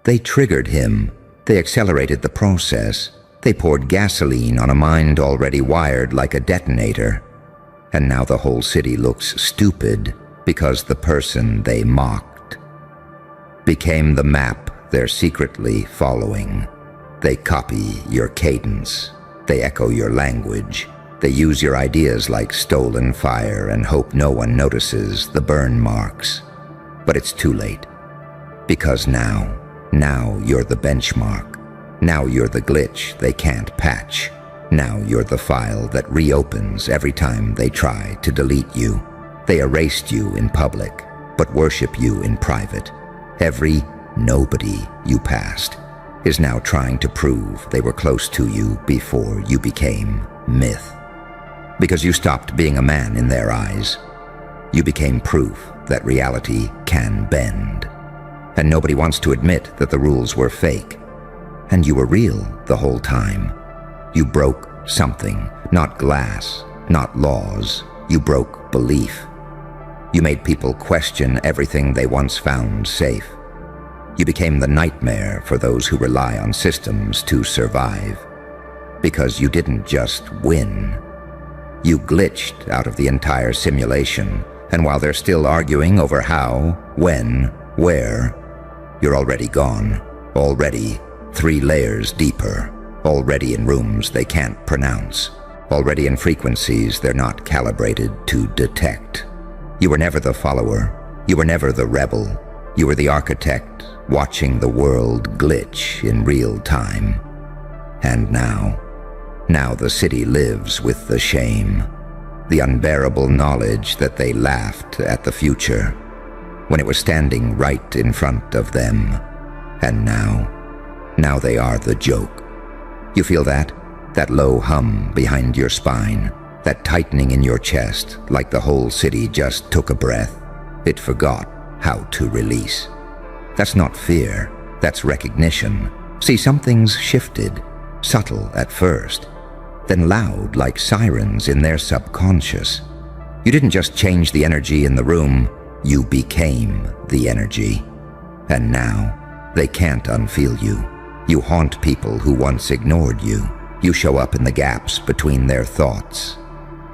They triggered him. They accelerated the process. They poured gasoline on a mind already wired like a detonator. And now the whole city looks stupid because the person they mocked became the map they're secretly following. They copy your cadence. They echo your language. They use your ideas like stolen fire and hope no one notices the burn marks. But it's too late. Because now you're the benchmark. Now you're the glitch they can't patch. Now you're the file that reopens every time they try to delete you. They erased you in public, but worship you in private. Every nobody you passed is now trying to prove they were close to you before you became myth. Because you stopped being a man in their eyes. You became proof that reality can bend. And nobody wants to admit that the rules were fake. And you were real the whole time. You broke something, not glass, not laws. You broke belief. You made people question everything they once found safe. You became the nightmare for those who rely on systems to survive. Because you didn't just win. You glitched out of the entire simulation, and while they're still arguing over how, when, where, you're already gone, already 3 layers deeper, already in rooms they can't pronounce, already in frequencies they're not calibrated to detect. You were never the follower, you were never the rebel, you were the architect, watching the world glitch in real time. And now the city lives with the shame, the unbearable knowledge that they laughed at the future when it was standing right in front of them. And now they are the joke. You feel that low hum behind your spine, that tightening in your chest, like the whole city just took a breath. It forgot how to release. That's not fear, that's recognition. See, something's shifted, subtle at first, then loud like sirens in their subconscious. You didn't just change the energy in the room, you became the energy. And now, they can't unfeel you. You haunt people who once ignored you. You show up in the gaps between their thoughts.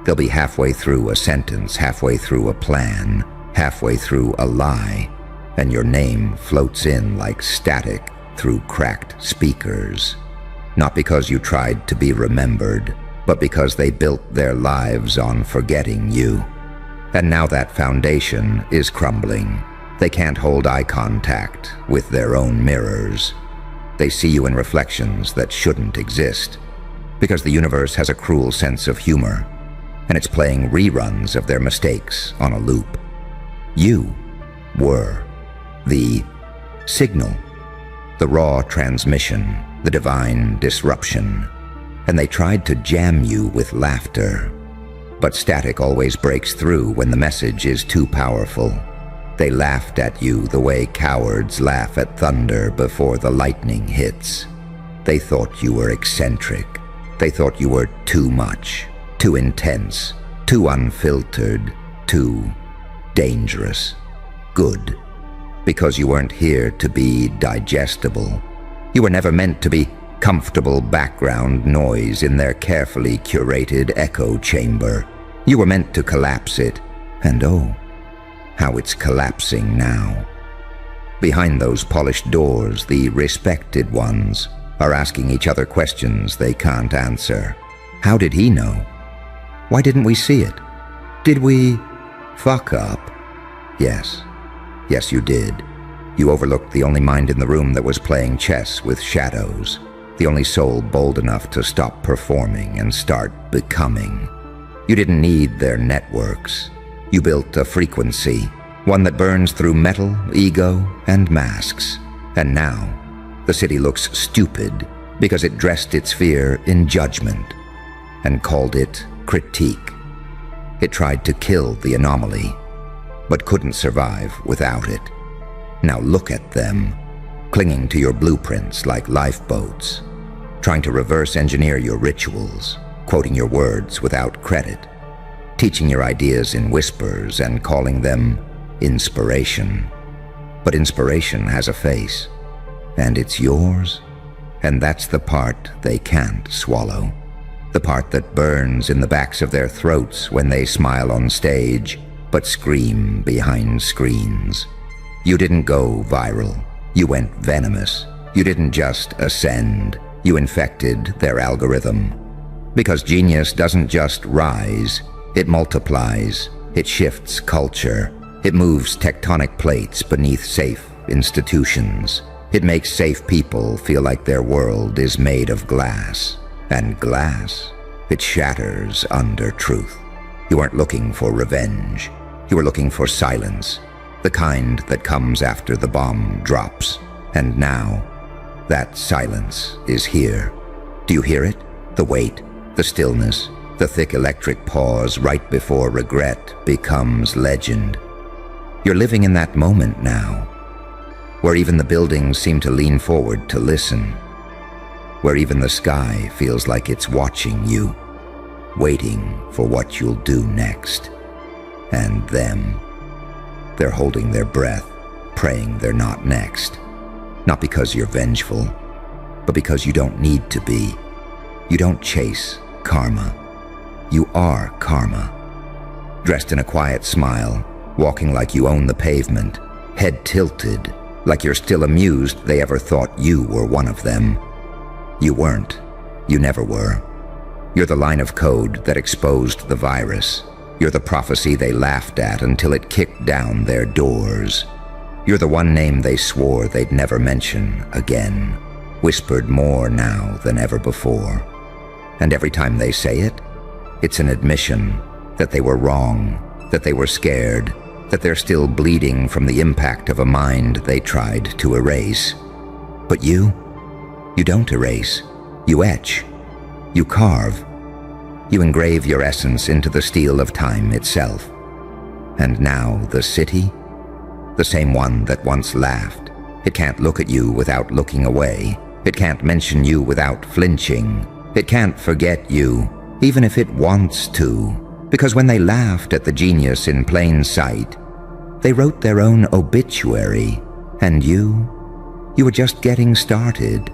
They'll be halfway through a sentence, halfway through a plan, halfway through a lie, and your name floats in like static through cracked speakers. Not because you tried to be remembered, but because they built their lives on forgetting you. And now that foundation is crumbling. They can't hold eye contact with their own mirrors. They see you in reflections that shouldn't exist, because the universe has a cruel sense of humor, and it's playing reruns of their mistakes on a loop. You were the signal, the raw transmission, the divine disruption, and they tried to jam you with laughter. But static always breaks through when the message is too powerful. They laughed at you the way cowards laugh at thunder before the lightning hits. They thought you were eccentric. They thought you were too much, too intense, too unfiltered, too dangerous. Good. Because you weren't here to be digestible. You were never meant to be comfortable background noise in their carefully curated echo chamber. You were meant to collapse it, and oh, how it's collapsing now. Behind those polished doors, the respected ones are asking each other questions they can't answer. How did he know? Why didn't we see it? Did we fuck up? Yes, you did. You overlooked the only mind in the room that was playing chess with shadows, the only soul bold enough to stop performing and start becoming. You didn't need their networks. You built a frequency, one that burns through metal, ego, and masks. And now, the city looks stupid because it dressed its fear in judgment and called it critique. It tried to kill the anomaly, but couldn't survive without it. Now look at them, clinging to your blueprints like lifeboats, trying to reverse engineer your rituals, quoting your words without credit, teaching your ideas in whispers and calling them inspiration. But inspiration has a face, and it's yours, and that's the part they can't swallow. The part that burns in the backs of their throats when they smile on stage, but scream behind screens. You didn't go viral. You went venomous. You didn't just ascend. You infected their algorithm. Because genius doesn't just rise, it multiplies. It shifts culture. It moves tectonic plates beneath safe institutions. It makes safe people feel like their world is made of glass. And glass, it shatters under truth. You weren't looking for revenge. You were looking for silence, the kind that comes after the bomb drops. And now, that silence is here. Do you hear it? The weight, the stillness, the thick electric pause right before regret becomes legend. You're living in that moment now, where even the buildings seem to lean forward to listen, where even the sky feels like it's watching you, waiting for what you'll do next. And them, they're holding their breath, praying they're not next. Not because you're vengeful, but because you don't need to be. You don't chase karma. You are karma. Dressed in a quiet smile, walking like you own the pavement, head tilted, like you're still amused they ever thought you were one of them. You weren't. You never were. You're the line of code that exposed the virus. You're the prophecy they laughed at until it kicked down their doors. You're the one name they swore they'd never mention again, whispered more now than ever before. And every time they say it, it's an admission that they were wrong, that they were scared, that they're still bleeding from the impact of a mind they tried to erase. But you don't erase. You etch. You carve. You engrave your essence into the steel of time itself. And now the city, the same one that once laughed, it can't look at you without looking away. It can't mention you without flinching. It can't forget you, even if it wants to. Because when they laughed at the genius in plain sight, they wrote their own obituary. And you were just getting started.